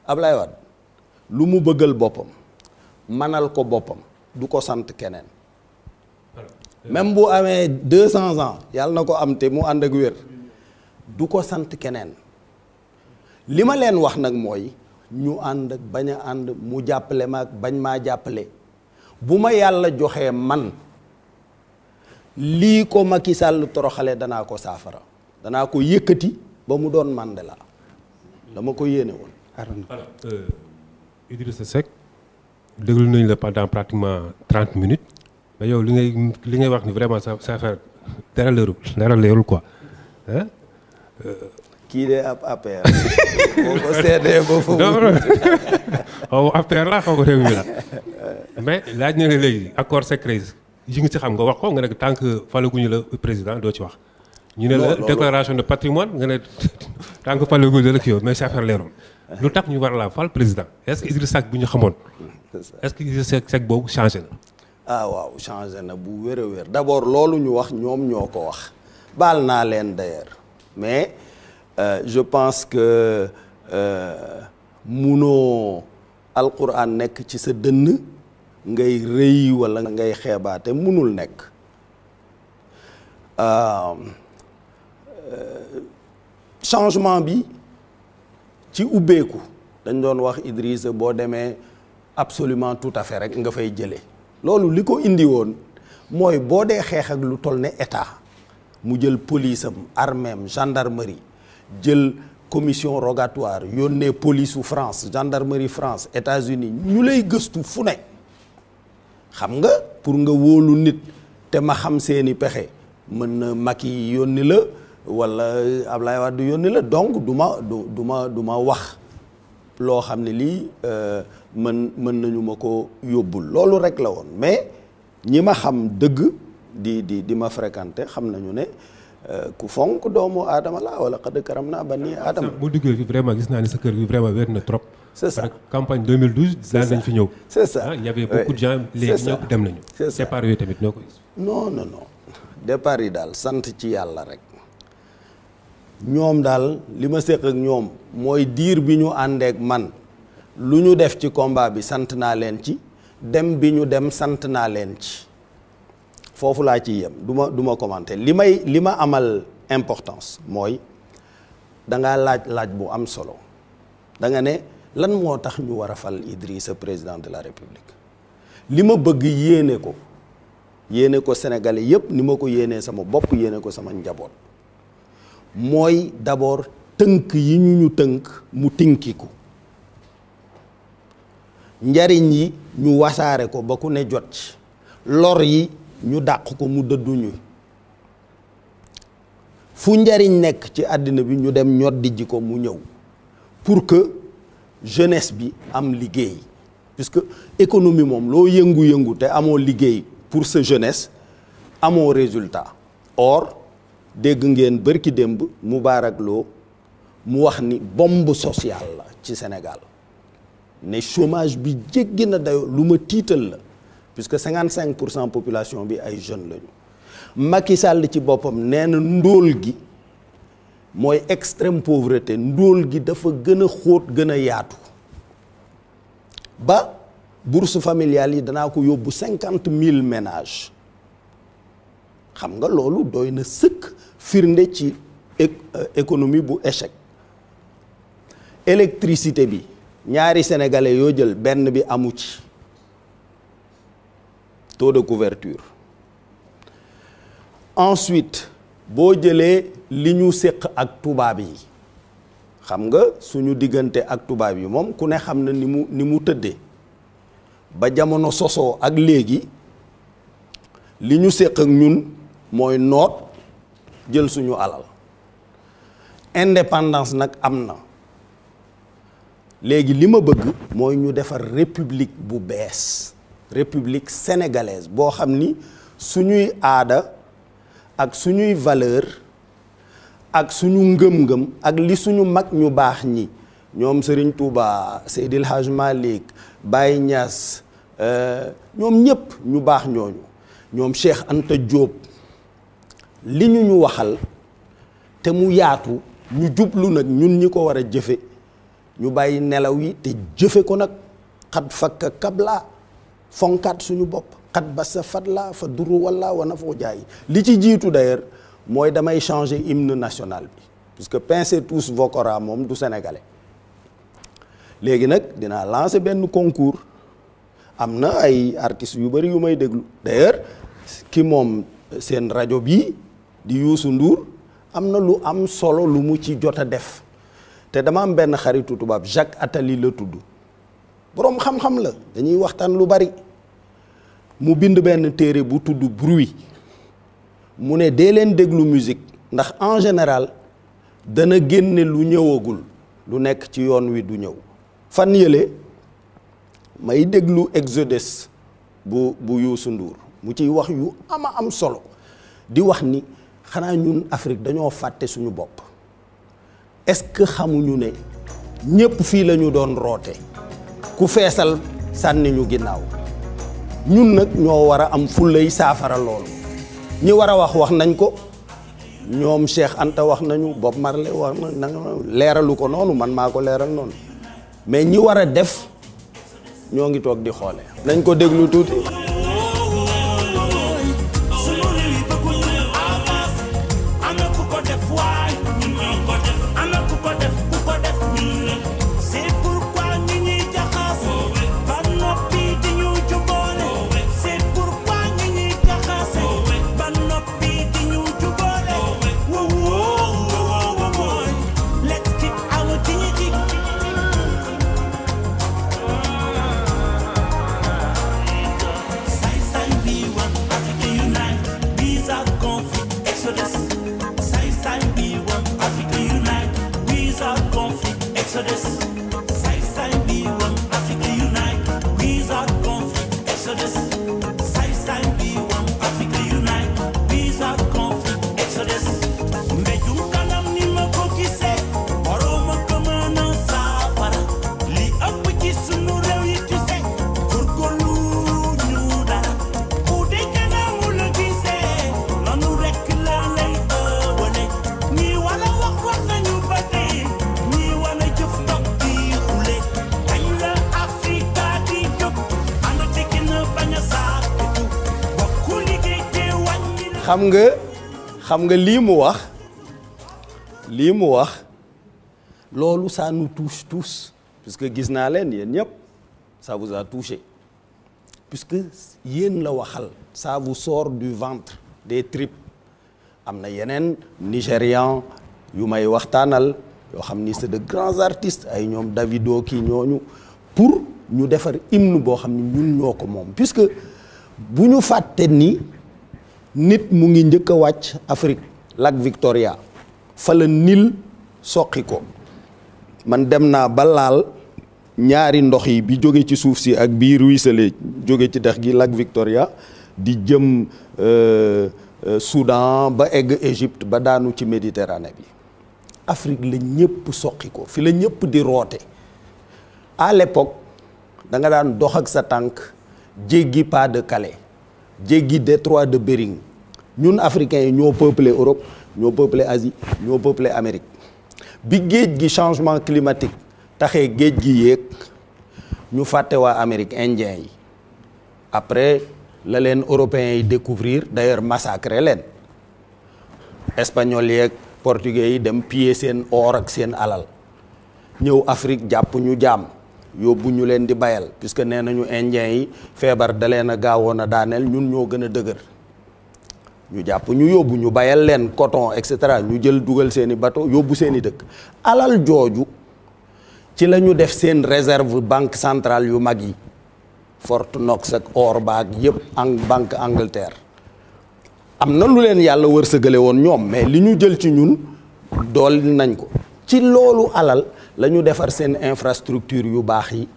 Ablaye Wade lu mu bëggal boppam manal ko boppam du ko sant keneen même bu amee 200 ans yàlla na ko am te mu ànd ak wér du ko sant keneen li ma leen wax nag mooy ñu ànd ak bañ a ànd, mu jàppale ma ak bañ maa jàppale, bu ma yàlla joxee man lii ko Macky Sall toroxale danaa ko saafara, danaa ko yëkkati ba mu doon Mandela, dama ko yéene woon. Alors Idrissa Seck déglu nañu la pendant pratiquement 30 minutes mais yow li ngay wax ni vraiment ça fait dara leerul quoi hein. kii de ab APR boo ko seetee ba foofu. xaw APR la xaw ko réew mi la mais laaj na la léegi accord secret yi nga ci xam nga wax ko nga ne tant que falaguñu la président doo ci wax. ñu ne la déclaration de patrimoine nga ne tant que falaguñu la kii yow mais ça fait leerul. lu tax ñu war laa fal président est-ce que Idrissa Seck bu ñu xamoon. est-ce que Idrissa Seck boobu changé na. ah waaw changé na bu wér a wér d'abord loolu ñu wax ñoom ñoo ko wax baal naa leen d'ailleurs mais je pense que munoo alquran nekk ci sa dënn ngay rëy wala ngay xeebaate munul nekk changement bi ci ubbeeku dañ doon wax Idrissa boo demee absolument tout à fait rek nga fay jëlee loolu li ko indi woon mooy boo dee xeex ak lu toll ne état mu jël police am armée am gendarmerie jël commission rogatoire yónnee police u France gendarmerie France États-Unis ñu lay gëstu fu ne xam nga pour nga wóolu nit te ma xam seeni pexe mën na Macky yónni la wala Ablaye Wade yónni la donc du ma wax loo xam ne lii mën nañu ma ko yóbbul loolu rek la woon mais ñi ma xam dëgg di ma fréquenté xam nañu ne ku fonk doomu aadama la wala xad karam naa bani aadama. bu duggee fi vraiment gis naa ne sa kër gi vraiment wér na trop. c'est ça campagne 2012. daan nañ fi ñëw. c'est ça il y avait beaucoup de gens. léegi ñëpp dem nañu. c'est ça départ yooyu tamit ñoo ko gis. non départ yi daal sant ci yàlla rek ñoom daal li ma séq ak ñoom mooy diir bi ñu àndeek man lu ñu def ci combat bi sant naa leen ci dem bi ñu dem sant naa leen ci foofu laa ciy yem du ma commenter li ma amal importance mooy dangaa laaj bu am solo da nga ne lan moo tax ñu war a fal Idrissa président de la République li ma bëgg yéene ko Sénégalais yépp ni ma ko yéenee sama bopp yéene ko sama njaboot mooy d'abord tënk yi ñu tënk mu tinkiku njariñ yi ñu wasaare ko ba ku ne jot ci lor yi ñu dàq ko mu dëdduñu fu njariñ nekk ci àddina bi ñu dem ñoddi ji ko mu ñëw pour que jeunesse bi am liggéey puisque économie moom loo yëngu-yëngu te amoo liggéey pour sa jeunesse amoo résultat or dégg ngeen bërki démb Moubarak Lo mu wax ni bombe sociale la ci Sénégal ne chômage bi jéggi na dayo lu ma tiital la puisque 55% population bi ay jeunes lañu Macky Sall ci boppam nee na ndóol gi mooy extrême pauvreté ndóol gi dafa gën a xóot gën a yaatu ba bourse familiale yi danaa ko yóbbu 50,000 ménages xam nga loolu doy na sëkk firnde ci économie bu échec électricité bi ñaari sénégalais yoo jël benn bi amu ci taux de couverture ensuite boo jëlee li ñu séq ak tubaab yi xam nga suñu diggante ak tubaab yi moom ku ne xam na ni mu tëddee ba jamono sosoo ak léegi li ñu séq ak ñun mooy noot jël suñu alal indépendance nag am na léegi li ma bëgg mooy ñu defar république bu bees république sénégalaise boo xam ni suñuy aada ak suñuy valeur ak suñu ngëm-ngëm ak li suñu mag ñu baax ñi ñoom Serigne Touba Seydil Hadj Malick Baye Niass ñoom ñëpp ñu baax ñooñu ñoom Cheikh Anta Diop li ñu waxal te mu yaatu ñu jublu nag ñun ñi ko war a jëfe ñu bàyyi nelaw yi te jëfe ko nag xat fakka kabla fonkaat suñu bopp xat ba sa fat la fa duru wala wana foo jaay li ci jiitu d'ailleurs mooy damay changer hymne national bi puisque pincez tous vos koras moom du sénégalais léegi nag dinaa lancer benn concours am na ay artistes yu bari yu may déglu d'ailleurs ki moom seen rajo bii di Youssou Ndour am na lu am solo lu mu ci jot a def te dama am benn xaritu tubaab Jacques Attali la tudd boroom xam-xam la dañuy waxtaan lu bari mu bind benn téere bu tudd bruit mu ne dee leen déglu musique ndax en général dana génne lu ñëwagul lu nekk ci yoon wi du ñëw fan yële may déglu Exodus bu Youssou Ndour mu ciy wax yu ama am solo di wax ni xanaa ñun Afrique dañoo fàtte suñu bopp est-ce que xamuñu ne ñépp fii la ñu doon roote ku feesal sànni ñu ginnaaw ñun nag ñoo war a am fullay saafara loolu ñi war a wax nañ ko ñoom Cheikh Anta wax nañu Bob Marley wax na leeralu ko noonu man maa ko leeral noonu mais ñi war a def ñoo ngi toog di xoole nañ ko déglu tuuti. xam nga lii mu wax loolu ça nous touche tous puisque gis naa leen yéen ñëpp ça vous a touché puisque yéen la waxal ça vous sort du ventre des tripes am na yeneen nigérian yu may waxtaanal yoo xam ni c'est de grands artistes ay ñoom Davido kii ñooñu pour ñu defar hymne boo xam ni ñun ñoo ko moom puisque bu ñu fàtte ni nit mu ngi njëkk a wàcc Afrique lac Victoria fa la Nil soqi ko man dem naa ba laal ñaari ndox yi bi jóge ci suuf si ak bii ruisselé jóge ci dex gi lac Victoria di jëm Soudan ba egg Égypte ba daanu ci Méditerranée bi Afrique la ñëpp soqi ko fi la ñëpp di roote à l'époque da nga daan dox ak sa tànk jéggi pas de Calais jéggi détroit de Bering ñun africains yi ñoo peuplé Europe ñoo peuplé Asie ñoo peuplé Amérique bi géej gi changement climatique taxee géej gi yéeg ñu fàtte waa Amérique indien yi après la leen européens yi découvrir d'ailleurs massacrer leen espagnol yeeg portugais yi dem piller seen or ak seen alal ñëw Afrique jàpp ñu jaam yóbbu ñu leen di bayal puisque nee nañu indien yi feebar da leen a gaawoon a daaneel ñun ñoo gën a dëgër ñu jàpp ñu yóbbu ñu bayal leen coton et cetera ñu jël dugal seeni bateau yóbbu seeni dëkk alal jooju ci la ñu def seen réserve banque centrale yu mag yi Fort Knox ak or baag yëpp banque Angleterre am na lu leen yàlla wërsëgale woon ñoom mais li ñu jël ci ñun dool nañ ko ci loolu alal la ñu defar seen infrastructure yu baax yi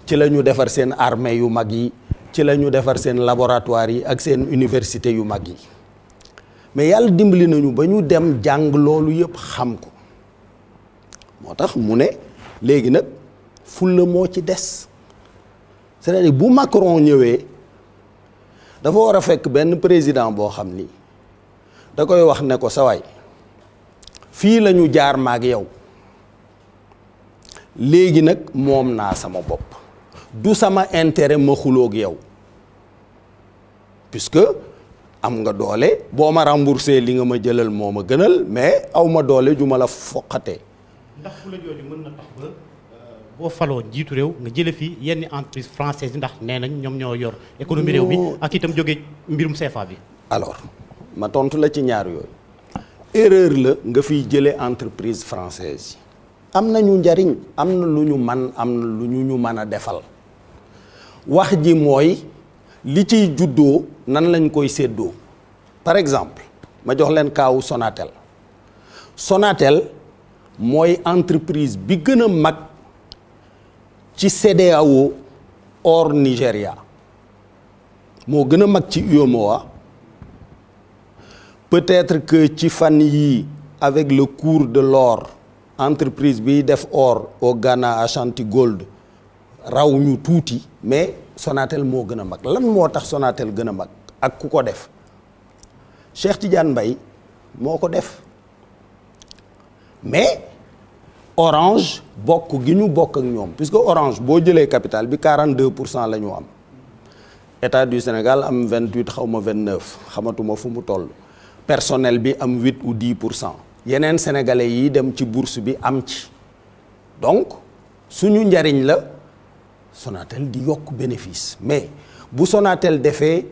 ci la ñu defar seen armée yu mag yi ci la ñu defar seen laboratoire yi ak seen université yu mag yi mais yàlla dimbali nañu ba ñu dem jàng loolu yëpp xam ko moo tax mu ne léegi nag fulla moo ci des c'est-à-dire bu Macron ñëwee dafa war a fekk benn président boo xam ni da koy wax ne ko sawaay fii la ñu jaar maag yow léegi nag moom naa sama bopp du sama intérêt ma xuloog yow puisque am nga doole boo ma remboursé li nga ma jëlal moo ma gënal mais aw ma doole ju ma la foqatee. ndax fu la jooju mën na tax ba boo faloo njiitu réew nga jële fii yenn entreprise française yi ndax nee nañ ñoom ñoo yor économie réew bi ak itam jóge mbirum CFA bi. alors ma tontu la ci ñaar yooyu erreur la nga fiy jële entreprise française yi am nañu njariñ am na lu ñu man am na lu ñu mën a defal wax ji mooy li ciy juddoo nan lañ koy séddoo par exemple ma jox leen kaawu Sonatel Sonatel mooy entreprise bi gën a mag ci CEDEAO hors Nigéria moo gën a mag ci UEMOA peut-être que ci fan yii avec le cours de l'or entreprise biy def or au Ghana Ashanti Gold raw ñu tuuti mais Sonatel moo gën a mag lan moo tax Sonatel gën a mag ak ku ko def Cheikh Tidiane Mbaye moo ko def mais Orange bokk gi ñu bokk ak ñoom puisque Orange boo jëlee capital bi 42% la ñu am État du Sénégal am 28 xaw ma 29 xamatuma fu mu toll personnel bi am 8 ou 10% yeneen sénégalais yi dem ci bourse bi am ci donc suñu njariñ la Sonatel di yokk bénéfice mais bu Sonatel defee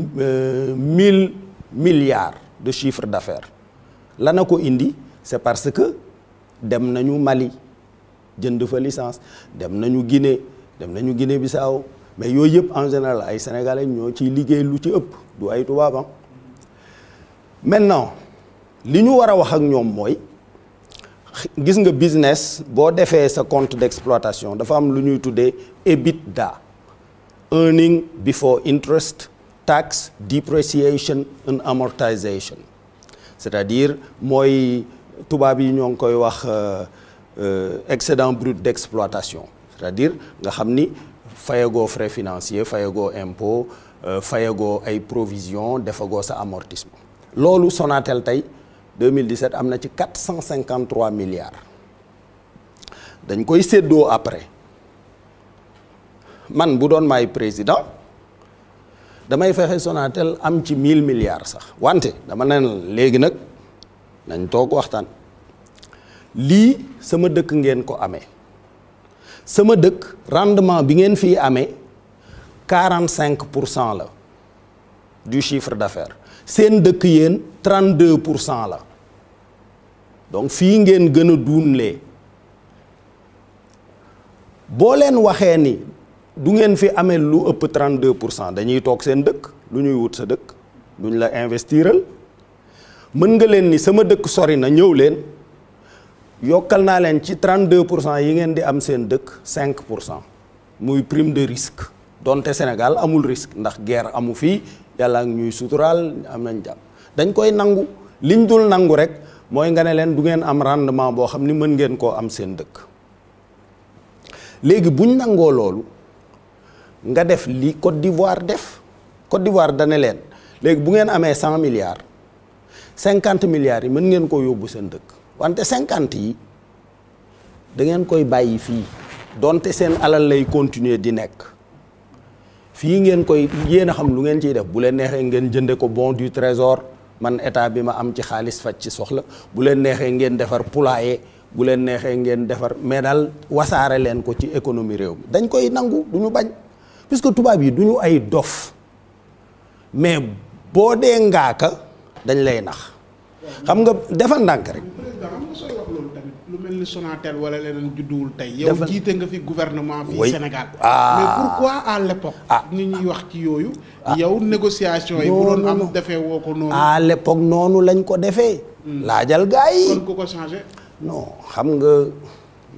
1000 milliards de chiffre d'affaires la na ko indi c'est parce que dem nañu Mali jënd fa licence dem nañu Guinée Bissau mais yooyu yëpp en général ay sénégalais ñoo ciy liggéey lu ci ëpp du ay tubaab. Maintenant li ñu war a wax ak ñoom mooy gis nga business boo defee sa compte d'exploitation dafa am lu ñuy tuddee EBITDA earning before interest tax depreciation and amortization c'est-à-dire mooy tubaab yi ñoo ngi koy wax excédent brut d'exploitation c'est-à-dire nga xam ni fayagoo frais financiers fayagoo impôt fayagoo ay provisions defagoo sa amortissement loolu Sonatel tey 2017 am na ci 453 milliards dañ koy séddoo après man bu doon maay président damay fexe Sonatel am ci 1000 milliards sax wante dama ne léegi nag nañ toog waxtaan lii sama dëkk ngeen ko amee sama dëkk rendement bi ngeen fii amee 45% la du chiffre d'affaires seen dëkk yéen 32% la donc fii ngeen gën a duunlee boo leen waxee ni du ngeen fi amee lu ëpp 32% dañuy toog seen dëkk lu ñuy wut sa dëkk duñ la investiral mën nga leen ni sama dëkk sori na ñëw leen yokkal naa leen ci 32% yi ngeen di am seen dëkk 5% muy prime de risque donte Sénégal amul risque ndax guerre amu fii yàlla ngi ñuy suturaal am nañ jàmm dañ koy nangu liñ dul nangu rek mooy nga ne leen du ngeen am rendement boo xam ni mën ngeen koo am seen dëkk léegi buñ nangoo loolu nga def li Côte d'Ivoire def Côte d'Ivoire dane leen léegi bu ngeen amee 100 milliards 50 milliards yi mën ngeen koo yóbbu seen dëkk wante 50 yi da ngeen koy bàyyi fii donte seen alal lay continuer di nekk fii ngeen koy yéen a xam lu ngeen ciy def bu leen neexee ngeen jënde ko bon du trésor man état bi ma am ci xaalis faj ci soxla bu leen neexee ngeen defar poulailler bu leen neexee ngeen defar mais daal wasaare leen ko ci économie réew mi dañ koy nangu du ñu bañ puisque tubaab yi du ñu ay dof mais boo dee ngaaka dañ lay nax xam nga defal ndànk rek. président xam nga sooy wax loolu tamit lu mel ni Sonatel wala leneen judduwul tey. yow jiite nga fi gouvernement fii Sénégal. mais pourquoi à l'époque. ni ñuy wax ci yooyu. yow négociation yi bu doon am defee woo ko noonu. à l'époque noonu lañ ko defee. laajal gaa yi. kon ku ko changé. non xam nga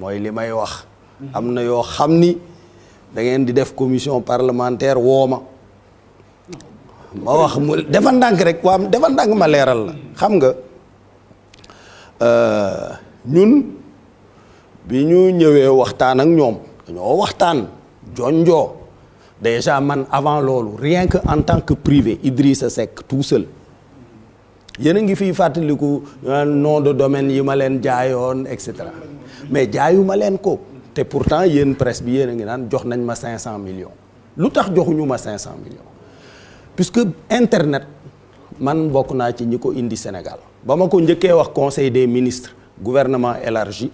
mooy li may wax. am na yoo xam ni da ngeen di def commission parlementaire woo ma. ma wax mu defal ndànk rek waaw defal ndànk ma leeral la xam nga ñun bi ñu ñëwee waxtaan ak ñoom dañoo waxtaan jonjoo déjà man avant loolu rien que en tant que privé Idrissa Seck tout seul yéen a ngi fiy fàttaliku nom de domaine yi ma leen jaayoon et cetera mais jaayu ma leen ko te pourtant yéen presse bi yéen a ngi naan jox nañ ma 500 millions lu tax joxuñu ma 500 millions puisque internet man bokk naa ci ñi ko indi Sénégal ba ma ko njëkkee wax conseil des ministres gouvernement élargi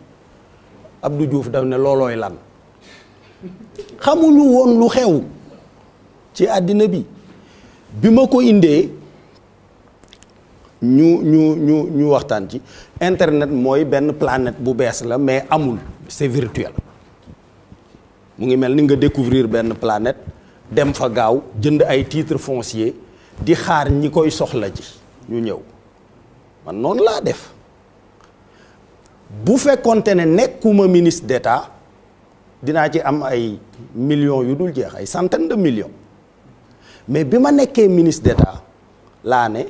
Abdou Diouf daf ne loolooy lan xamuñu woon lu xew ci àddina bi ma ko indee ñu waxtaan ci internet mooy benn planète bu bees la mais amul c'est virtuel mu ngi mel ni nga découvrir benn planète dem fa gaaw jënd ay titres fonciers di xaar ñi koy soxla ji ñu ñëw man noonu laa def bu fekkonte ne nekkuma ministre d'État dinaa ci am ay millions yu dul jeex ay centaines de millions mais bi ma nekkee ministre d'État laa ne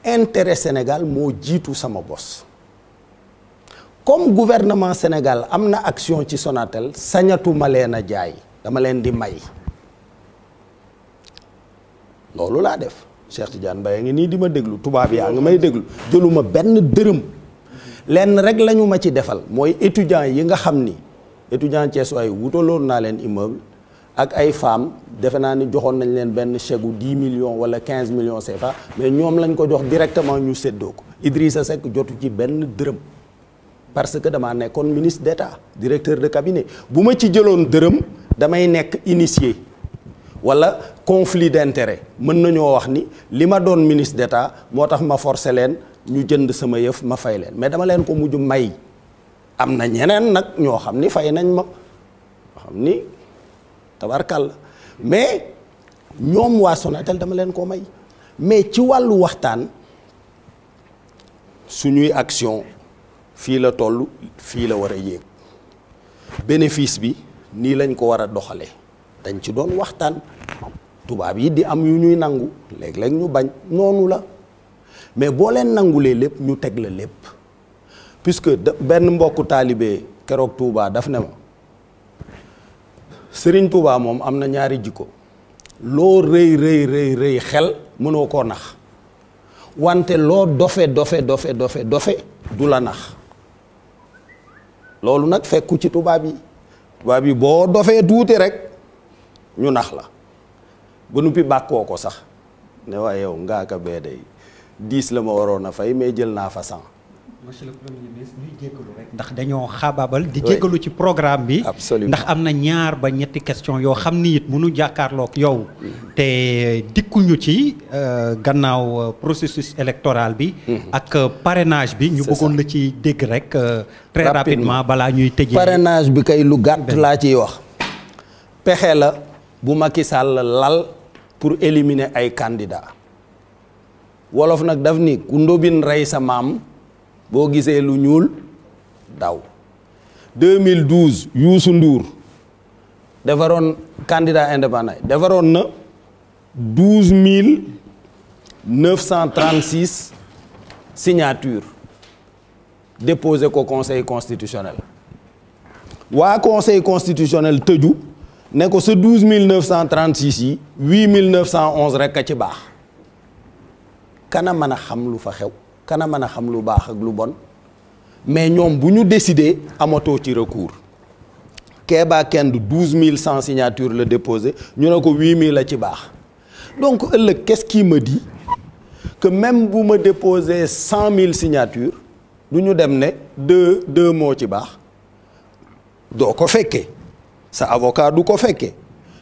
intérêt Sénégal moo jiitu sama bos comme gouvernement Sénégal am na action ci Sonatel sañatuma leen a jaay dama leen di may loolu laa def Cheikh Tidiane Mbaye ngi nii di ma déglu tubaab yaa ngi may déglu jëluma benn dërëm lenn rek lañu ma ci defal mooy étudiants yi nga xam ni étudiant Thiès ay wutaloon naa leen immeuble ak ay femmes defe naa ni joxoon nañ leen benn chèque gu 10 millions wala 15 millions CFA mais ñoom lañ ko jox directement ñu séddoo ko Idrissa Seck jotu ci benn dërëm parce que damaa nekkoon ministre d'État directeur de cabinet bu ma ci jëloon dërëm damay nekk initié wala conflit d'intérêt mën nañoo wax ni li ma doon ministre d'État moo tax ma forcé leen ñu jënd sama yëf ma fay leen mais dama leen ko mujj may am na ñeneen nag ñoo xam ni fay nañ ma xam ni tabarkal mais ñoom waa Sonatel dama leen ko may mais ci wàllu waxtaan suñuy action fii la toll fii la war a yéeg bénéfice bi nii lañ ko war a doxalee dañ ci doon waxtaan tubaab yi di am yu ñuy nangu léeg-léeg ñu bañ noonu la mais boo leen nangulee lépp ñu teg la lépp puisque benn mbokku taalibe keroog Touba daf ne ma Serigne Touba moom am na ñaari jikko loo rëy xel mënoo koo nax wante loo dofe du la nax loolu nag fekku ci tubaab yi boo dofee tuuti rek ñu nax la ba nuppi bàkkoo ko sax ne waaye yow ngaa ka bee day 10 la ma waroon a fay mais jël naa fa 100. monsieur le premier ministre ñuy jéggalu rek ndax dañoo xaabaabal di jéggalu ci programme bi. absolument ndax am na ñaar ba ñetti question yoo xam ni it mënu jàkkaarloog yow. te dikkuñu ci gannaaw processus électoral bi. ak parrainage bi. ñu bëggoon la ci dégg rek. très rapidement balaa ñuy tëjee. parrainage bi kay lu gàtt laa ciy wax. pexe la bu Macky Sall lal pour éliminer ay candidats wolof nag daf ni ku ndóbin rey sa maam. boo gisee lu ñuul daw 2012 Youssou Ndour defaroon candidat indépendant defaroon na 12 936 signatures déposé ko conseil constitutionnel waa conseil constitutionnel tëju ne ko sa 12 936 yi 8 911 rek a ci baax kana mën a xam lu fa xew kana mën a xam lu baax ak lu bon mais ñoom bu ñu décider amatoo ci recours Kéba Kend 12100 signatures la déposé ñu ne ko 8000 la ci baax donc ëllëg qu'est-ce qui me dit que même bu ma déposé 100000 signatures du ñu dem ne deux moo ci baax doo ko fekkee sa avocat du ko fekkee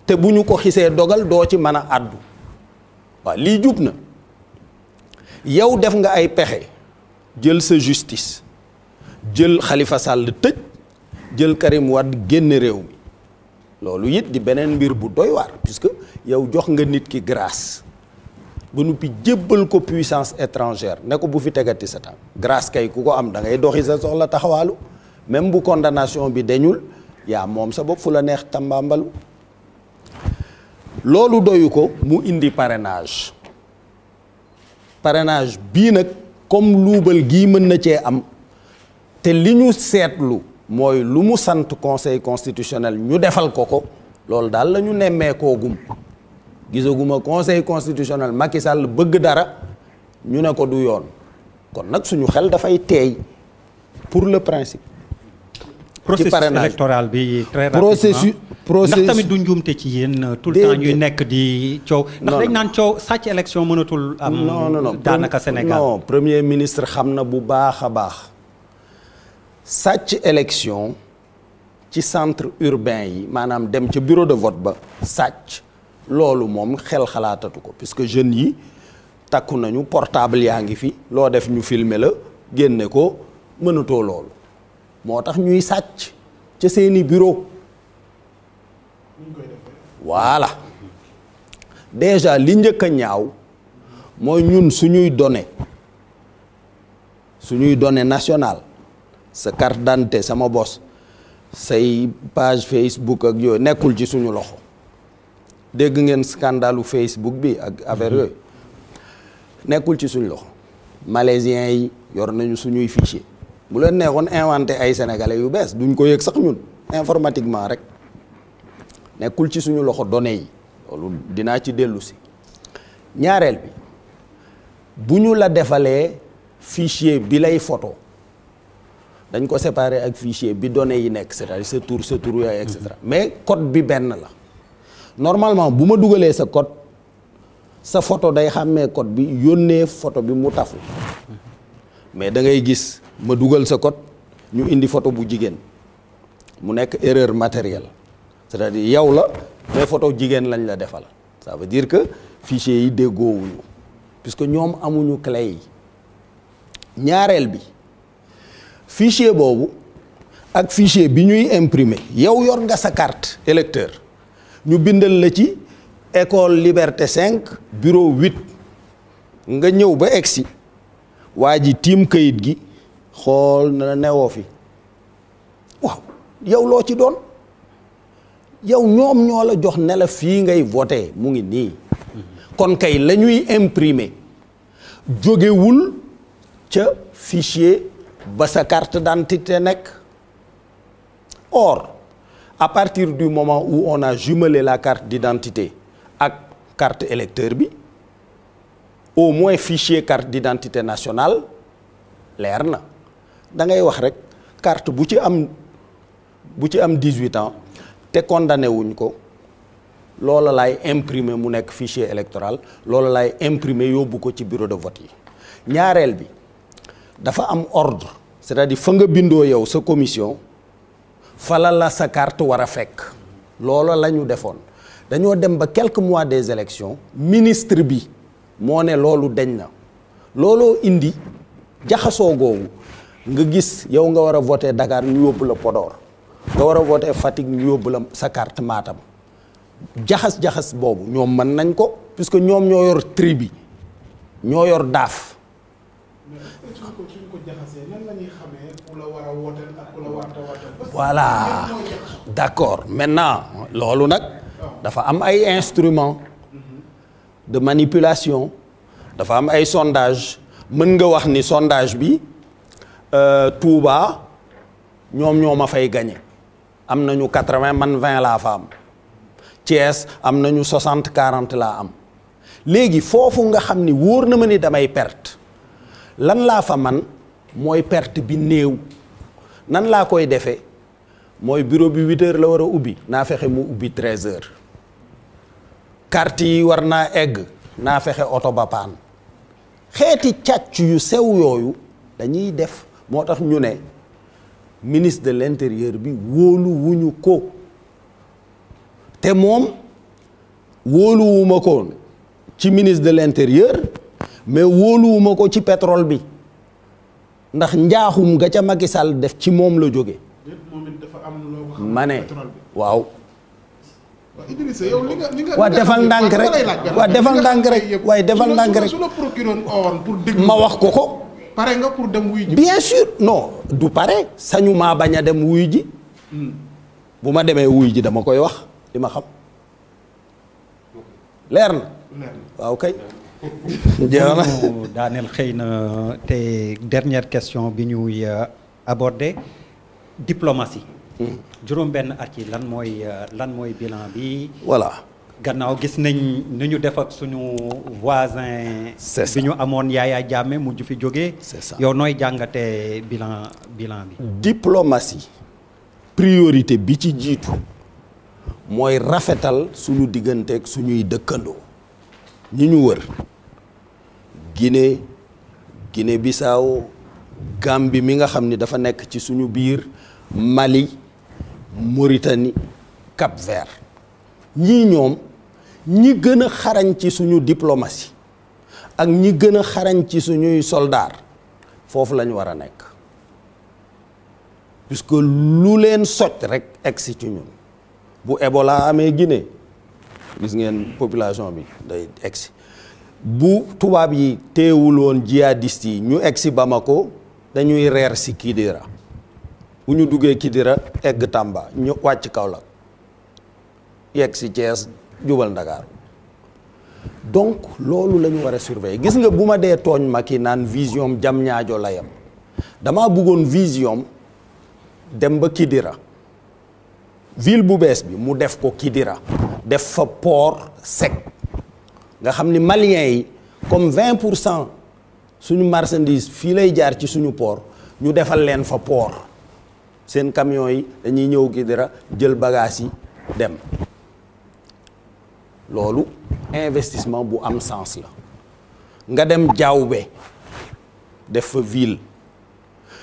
te bu ñu ko xisee dogal doo ci mën a àddu waaw lii jub na yow def nga ay pexe jël sa justice jël Khalifa Sall tëj jël Karim Wade génn réew mi loolu it di beneen mbir bu doy waar puisque yow jox nga nit ki grâce ba noppi jébbal ko puissance étrangère ne ko bu fi tegati sa tànk grâce kay ku ko am da ngay doxi sa soxla taxawaalu même bu condamnation bi dañul yaa moom sa bopp fu la neex tambaambalu loolu doyu ko mu indi parrainage bii nag comme luubal gii mën na cee am te li ñu seetlu mooy lu mu sant conseil constitutionnel ñu defal ko loolu daal la ñu nemmeekoo gum gisaguma conseil constitutionnel Macky Sall bëgg dara ñu ne ko du yoon kon nag suñu xel dafay teey pour le principe. processus électoral bi très rapidement ndax tamit du njuumte ci yéen tout le temps ñuy nekk di coow. ndax dañ naan coow sàcc élection mënatul am. non daanaka Sénégal non premier ministre xam na bu baax a baax sàcc élection ci centre urbain yi maanaam dem ca bureau de vote ba sàcc loolu moom xel xalaatatu ko puisque jeunes yi takku nañu portable yaa ngi fi loo def ñu filmer la génne ko mënatoo loolu moo tax ñuy sàcc ca seeni bureau voilà déjà li njëkk a ñaaw mooy ñun suñuy données nationale sa carte d'identité sama bos say page Facebook ak yooyu nekkul ci suñu loxo dégg ngeen scandalu Facebook bi ak affaire yooyu nekkul ci suñu loxo malaisiens yi yor nañu suñuy fichier bu leen neexoon inventé ay sénégalais yu bees duñ ko yëg sax ñun informatiquement rek nekkul ci suñu loxo données yi loolu dinaa ci dellu si ñaareel bi bu ñu la defalee fichier bi lay photo dañ ko séparer ak fichier bi données yi nekk c'est-à-dire sa tur yooyu et cetera mais code bi benn la normalement bu ma dugalee sa code sa photo day xàmmee code bi yónnee photo bi mu tafu mais da ngay gis ma dugal sa code ñu indi photo bu jigéen mu nekk erreur matérielle c'est-à-dire yow la mais photo jigéen lañ la defal ça veut dire que fichier yi déggoowuñu puisque ñoom amuñu clé yi ñaareel bi fichier boobu ak fichier bi ñuy imprimer yow yor nga sa carte électeur ñu bindal la ci école Liberté 5 bureau 8 nga ñëw ba egsi waa ji tiim kayit gi xool na newoo fi waaw yow loo ci doon yow ñoom ñoo la jox ne la fii ngay voté mu ngi nii kon kay la ñuy imprimer jógewul ca fichier ba sa carte d'identité nekk. Or à partir du moment où on a jumelé la carte d'identité ak carte électeur bi au moins fichier carte d'identité nationale leer na da ngay wax rek carte bu ci am 18 ans te condamné wuñ ko loola laay imprimer mu nekk fichier électoral loola laay imprimer yóbbu ko ci bureau de vote yi ñaareel bi dafa am ordre c'est-à-dire fa nga bindoo yow sa commission fala la sa carte war a fekk loola la ñu defoon dañoo dem ba quelques mois des élections ministre bi moo ne loolu deñ na looloo indi jaxasoo googu nga gis yow nga war a voter Dakar ñu yóbbu la Podor nga war a voter Fatick ñu yóbbu la sa carte Matam jaxas boobu ñoom mën nañ ko puisque ñoom ñoo yor tri bi ñoo yor daaf. Voilà d'accord maintenant loolu nag dafa am ay instruments de manipulation dafa am ay sondage mën nga wax ni sondage bi Touba ñoom ñoo ma fay gagné am nañu 80 man 20 laa fa am Thiès am nañu 60-40 laa am léegi foofu nga xam ni wóor na ma ni damay perte lan laa fa man mooy perte bi néew nan laa koy defee mooy bureau bi 8 heures la war a ubbi naa fexe mu ubbi 13 heures carte yi war naa egg naa fexe oto ba paan xeeti càcc yu sew yooyu dañuy def moo tax ñu ne ministre de l'intérieur bi wóolu wuñu ko te moom wóoluwuma ko ci ministre de l'intérieur mais wóoluwuma ko ci pétrole bi ndax njaaxum nga ca Macky Sall def ci moom la jóge ma ne waaw waa defal ndànk rek waa defal ndànk rek waaye defal ndànk rek ma wax ko pare nga pour dem wuy ji bien sûr non du pare sañu maa bañ a dem wuy ji bu ma demee wuy ji dama koy wax li ma xam leer na waaw kay jeex na daaneel xëy na te dernière question bi ñuy aborder diplomatie juróom benn at yi lan mooy bilan bi voilà gannaaw gis nañ nu ñu def ak suñu voisin bi ñu amoon Yaya Jammeh mujj fi jógee c'est ça yow nooy jàngatee bilan bi diplomatie priorité bi ci jiitu mooy rafetal suñu digganteeg suñuy dëkkandoo ñi ñu wër Guinée Bissau Gambie mi nga xam ni dafa nekk ci suñu biir Mali Mauritanie, Cap-Vert ñii ñoom ñi gën a xarañ ci suñu diplomatie ak ñi gën a xarañ ci suñuy soldats foofu lañu war a nekk puisque lu leen socc rek egsi ci ñun bu Ebola amee Guinée gis ngeen population bi day egsi bu tubaab yi teewul woon jihadistes yi ñu egsi Bamako dañuy reer si Kidira bu ñu duggee Kidira egg Tamba ñu wàcc Kaolack yegg si Thiès jubal Ndakaaru donc loolu la ñu war a surveiller gis nga bu ma dee tooñ Macky naan vision jam ñaajo la yam damaa bëggoon vision dem ba Kidira ville bu bees bi mu def ko Kidira def fa port sec nga xam ni maliens yi comme 20% suñu marchandise fii lay jaar ci suñu port ñu defal leen fa port seen camions yi dañuy ñëw Kidira jël bagages yi dem loolu investissement bu am sens la nga dem Diaoubé def fa ville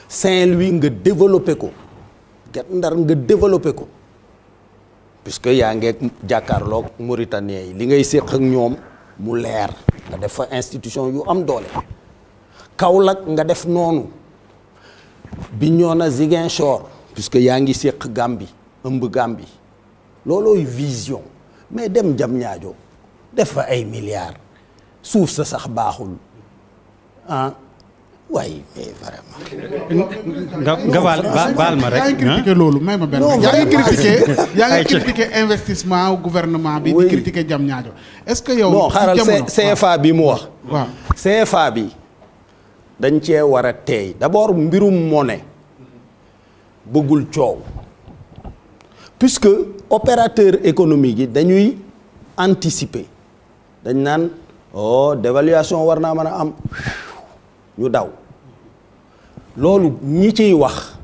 Saint-Louis nga développé ko Guet Ndar nga développé ko puisque yaa ngeeg jàkkaarloog Mauritaniens yi li ngay séq ak ñoom mu leer nga def fa institution yu am doole Kaolack nga def noonu Bignona Ziguinchor puisque yaa ngi séq Gambie ëmb Gambie loolooy vision mais dem Diamniadio def fa ay milliards suuf sa sax baaxul ah waaye vraiment. nga baal ma rek. yaa ngi critiqué loolu may ma benn. yaa ngi critiqué investissement gouvernement bi. di critiqué Diamniadio est-ce que yow. non xaaral CFA bi mu wax. waaw CFA bi dañ cee war a teey d'abord mbirum monnaie bëggul coow. puisque opérateur économique yi dañuy anticiper dañ naan dévaluation war naa mën a am ñu daw loolu ñi ciy wax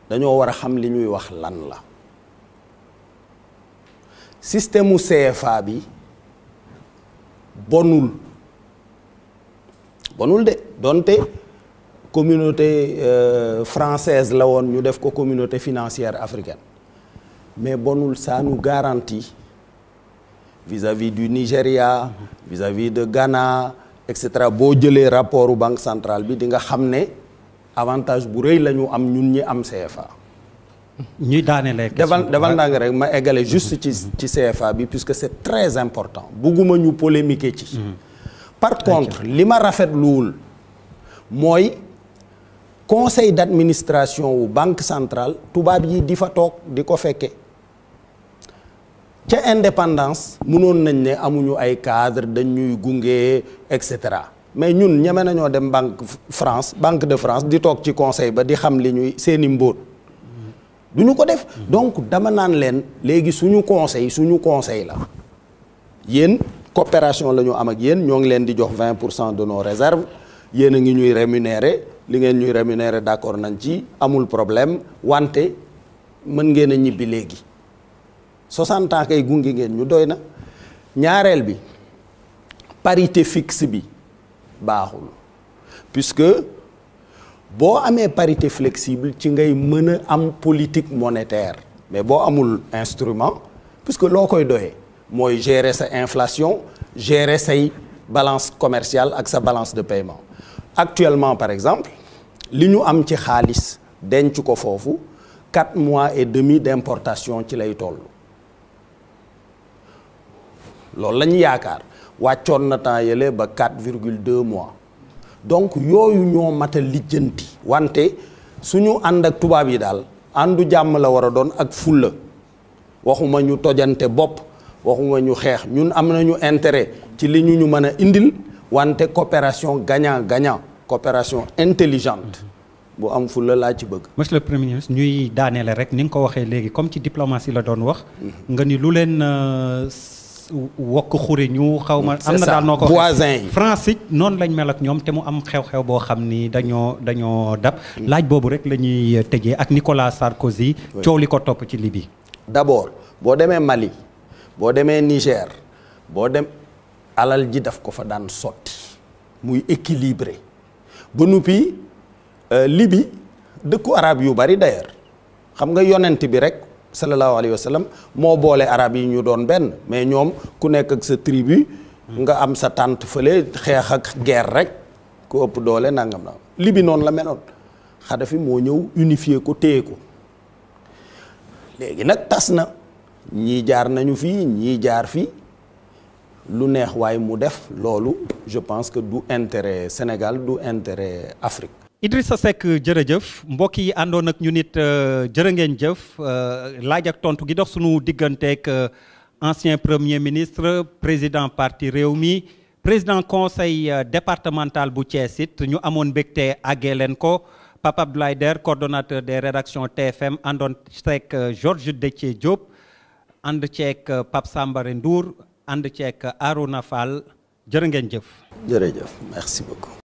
dañoo war a xam li ñuy wax lan la système mu CFA bi bonul de donte communauté française la woon ñu def ko communauté financière africaine mais bonul ça nous garantit vis-à-vis du Nigeria vis-à-vis de Ghana etc. boo jëlee rapportu banque centrale bi di nga xam ne avantage bu rëy la ñu am ñun ñi am CFA. ñuy daanelee. defal naa nga rek ma eggale juste ci CFA bi puisque c'est très important bugguma ñu polémiquer ci. par contre li ma rafetluwul mooy conseil d'administration wu banque centrale tubaab yi di fa toog di ko fekke ca indépendance mënoon nañ ne amuñu ay cadre dañuy gunge et cetera mais ñun ñeme nañoo dem banque de France di toog ci conseil ba di xam li ñuy seeni mbóot duñu ko def donc dama naan leen léegi suñu conseil la yéen coopération la ñu am ak yéen ñoo ngi leen di jox 20% de nos réserves yéen a ngi ñuy rémunérer li ngeen ñuy rémunérer d'accord nañ ci amul problème wante mën ngeen a ñibbi léegi 60 ans kay gunge ngeen ñu doy na ñaareel bi parité fixe bi baaxul puisque boo amee parité flexible ci ngay mën a am politique monétaire mais boo amul instrument puisque loo koy doyee mooy gérer sa inflation gérer say balance commerciale ak sa balance de paiement actuellement par exemple li ñu am ci xaalis denc ko foofu 4 mois et demi d'importation ci lay toll loolu la ñu yaakaar wàccoon na temps yële ba 4,2 mois donc yooyu ñoo mat a lijjanti wante suñu ànd ak tubaab yi daal àndu jàmm la war a doon ak fulla waxuma ñu tojante bopp waxuma ñu xeex ñun am nañu intérêt ci li ñu mën a indil wante coopération gagnant-gagnant coopération intelligente bu am fulla laa ci bëgg. monsieur le premier ministre ñuy daaneele rek ni nga ko waxee léegi comme ci diplomatie la doon wax. nga ni lu leen wokk xuri ñu xaw ma. am na daal noo ko voisin yi France it noonu lañ mel ak ñoom te mu am xew-xew boo xam ni dañoo dab. laaj boobu rek la ñuy tëjee ak Nicolas Sarkozy. coow li ko topp ci Libye. d'abord boo demee Mali boo demee Niger boo dem alal ji daf ko fa daan sotti muy équilibré ba nuppi Libye dëkku arab yu bari d'ailleurs xam nga yonent bi rek sallallahu alayhi wa sallam moo boole arab yi ñu doon benn mais ñoom ku nekk ak sa tribu nga am sa tànt fële xeex ak guerre rek ku ëpp doole nangam na Libi noonu la menoon Kadhafi moo ñëw unifier ko téye ko léegi nag tas na ñii jaar nañu fii ñii jaar fii lu neex waaye mu def loolu je pense que du intérêt Sénégal du intérêt Afrique. Idrissa Seck jërëjëf mbokk yi àndoon ak ñu nit jërë ngeen jëf laaj ak tontu gi dox sunu digganteeg ancien premier ministre président parti Rewmi président conseil départemental bu Thiès it ñu amoon mbégte àggee leen ko Pape Abdoulaye Der coordonnateur des rédactions TFM àndoon ceeg Georges Déthié Diop ànd ceeg Pape Sambare Ndour ànd ceeg Arouna Fall jërë ngeen jëf. jërëjëf merci beaucoup.